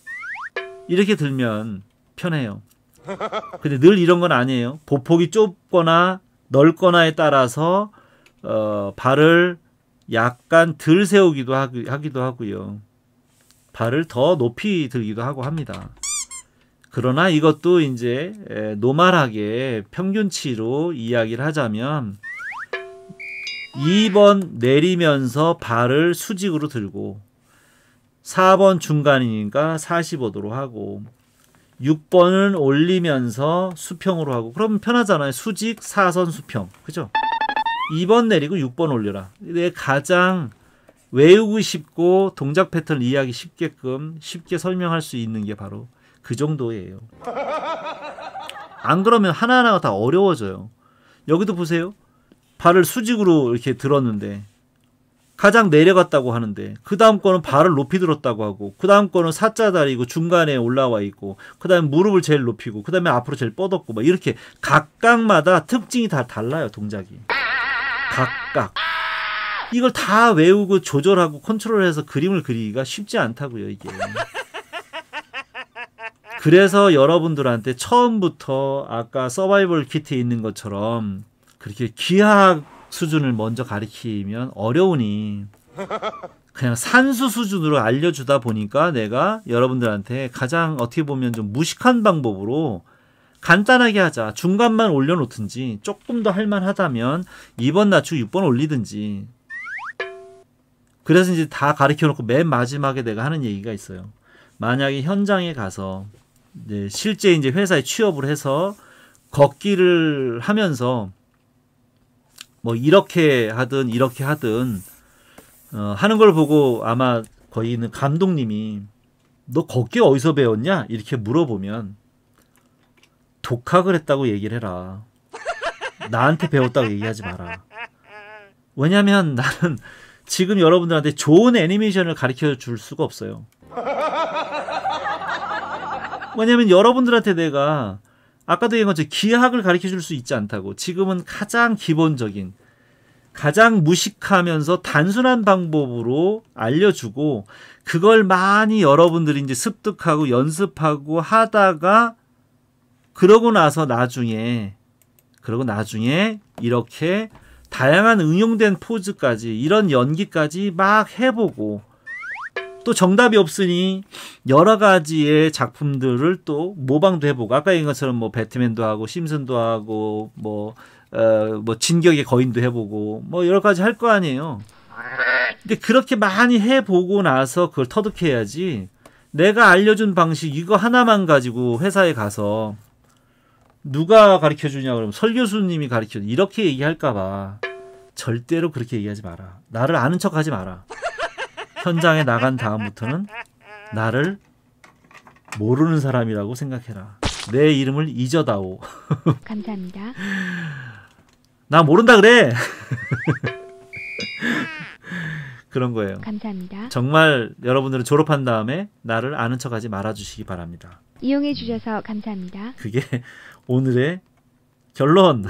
이렇게 들면 편해요. 근데 늘 이런 건 아니에요. 보폭이 좁거나 넓거나에 따라서 발을 약간 덜 세우기도 하기도 하고요. 발을 더 높이 들기도 하고 합니다. 그러나 이것도 이제 노멀하게 평균치로 이야기를 하자면 2번 내리면서 발을 수직으로 들고 4번 중간이니까 45도로 하고 6번은 올리면서 수평으로 하고 그러면 편하잖아요. 수직, 사선, 수평. 그죠? 2번 내리고 6번 올려라. 내 가장 외우고 싶고 동작 패턴을 이해하기 쉽게 설명할 수 있는 게 바로 그 정도예요. 안 그러면 하나하나가 다 어려워져요. 여기도 보세요. 발을 수직으로 이렇게 들었는데 가장 내려갔다고 하는데 그 다음 거는 발을 높이 들었다고 하고 그 다음 거는 사자다리고 중간에 올라와 있고 그 다음에 무릎을 제일 높이고 그 다음에 앞으로 제일 뻗었고 막 이렇게 각각마다 특징이 다 달라요. 동작이 각각 이걸 다 외우고 조절하고 컨트롤해서 그림을 그리기가 쉽지 않다고요. 이게 그래서 여러분들한테 처음부터 아까 서바이벌 키트에 있는 것처럼 그렇게 기하학 수준을 먼저 가리키면 어려우니 그냥 산수 수준으로 알려주다 보니까 내가 여러분들한테 가장 어떻게 보면 좀 무식한 방법으로 간단하게 하자. 중간만 올려놓든지 조금 더 할만하다면 2번 낮추고 6번 올리든지. 그래서 이제 다 가르쳐놓고 맨 마지막에 내가 하는 얘기가 있어요. 만약에 현장에 가서 실제 이제 회사에 취업을 해서 걷기를 하면서 뭐 이렇게 하든 하는 걸 보고 아마 거기 있는 감독님이 너 걷기 어디서 배웠냐? 이렇게 물어보면 독학을 했다고 얘기를 해라. 나한테 배웠다고 얘기하지 마라. 왜냐면 나는 지금 여러분들한테 좋은 애니메이션을 가르쳐 줄 수가 없어요. 왜냐면 여러분들한테 내가 아까도 얘기한 것처럼 기하학을 가르쳐 줄 수 있지 않다고. 지금은 가장 기본적인 가장 무식하면서 단순한 방법으로 알려주고 그걸 많이 여러분들이 이제 습득하고 연습하고 하다가 그러고 나중에 이렇게 다양한 응용된 포즈까지 이런 연기까지 막 해보고 또 정답이 없으니 여러 가지의 작품들을 또 모방도 해보고 아까 얘기한 것처럼 뭐 배트맨도 하고 심슨도 하고 뭐 진격의 거인도 해보고 뭐 여러 가지 할 거 아니에요. 근데 그렇게 많이 해보고 나서 그걸 터득해야지 내가 알려준 방식 이거 하나만 가지고 회사에 가서 누가 가르쳐주냐 그러면 설 교수님이 가르쳐줘 이렇게 얘기할까봐 절대로 그렇게 얘기하지 마라. 나를 아는 척하지 마라. 현장에 나간 다음부터는 나를 모르는 사람이라고 생각해라. 내 이름을 잊어다오. 감사합니다. 나 모른다 그래. 그런 거예요. 감사합니다. 정말 여러분들은 졸업한 다음에 나를 아는 척하지 말아주시기 바랍니다. 이용해 주셔서 감사합니다. 그게 오늘의 결론.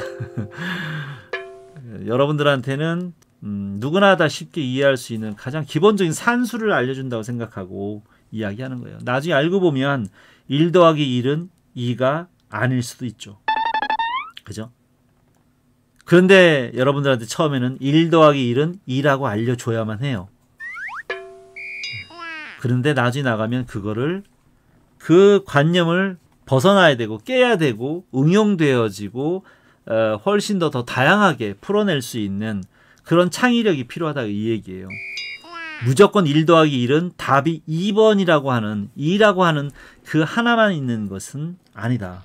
여러분들한테는 누구나 다 쉽게 이해할 수 있는 가장 기본적인 산수를 알려준다고 생각하고 이야기하는 거예요. 나중에 알고 보면 1 더하기 1은 2가 아닐 수도 있죠. 그죠? 그런데 여러분들한테 처음에는 1 더하기 1은 2라고 알려줘야만 해요. 그런데 나중에 나가면 그 관념을 벗어나야 되고 깨야 되고 응용되어지고 훨씬 더 다양하게 풀어낼 수 있는 그런 창의력이 필요하다 이 얘기예요. 무조건 1 더하기 1은 답이 2번이라고 하는 2라고 하는 그 하나만 있는 것은 아니다.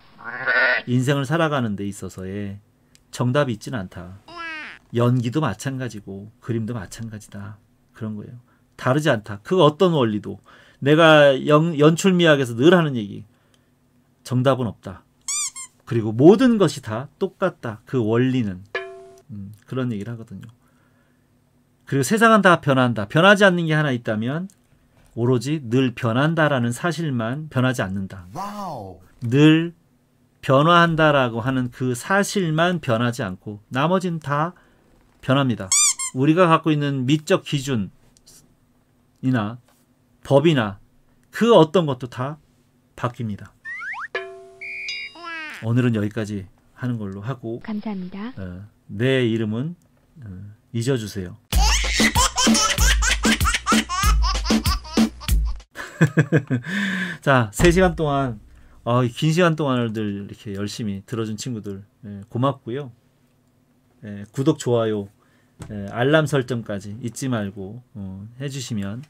인생을 살아가는 데 있어서의 정답이 있지는 않다. 연기도 마찬가지고 그림도 마찬가지다. 그런 거예요. 다르지 않다. 그 어떤 원리도. 내가 연출미학에서 늘 하는 얘기. 정답은 없다. 그리고 모든 것이 다 똑같다. 그 원리는. 그런 얘기를 하거든요. 그리고 세상은 다 변한다. 변하지 않는 게 하나 있다면 오로지 늘 변한다라는 사실만 변하지 않는다. 늘 변화한다라고 하는 그 사실만 변하지 않고 나머지는 다 변합니다. 우리가 갖고 있는 미적 기준이나 법이나 그 어떤 것도 다 바뀝니다. 오늘은 여기까지 하는 걸로 하고 감사합니다. 내 이름은 잊어주세요. 자, 3시간 동안 긴 시간 동안을 이렇게 열심히 들어준 친구들 고맙고요. 구독, 좋아요, 알람 설정까지 잊지 말고 해주시면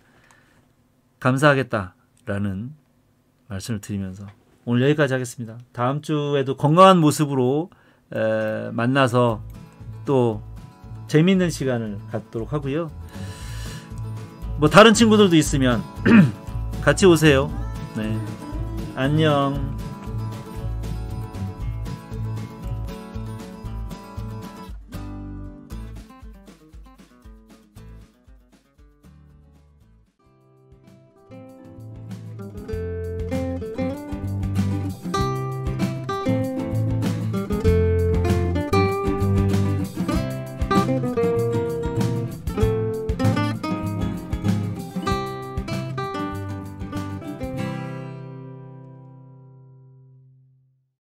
감사하겠다라는 말씀을 드리면서 오늘 여기까지 하겠습니다. 다음 주에도 건강한 모습으로 만나서 또 재미있는 시간을 갖도록 하고요. 뭐 다른 친구들도 있으면 같이 오세요. 네, 안녕.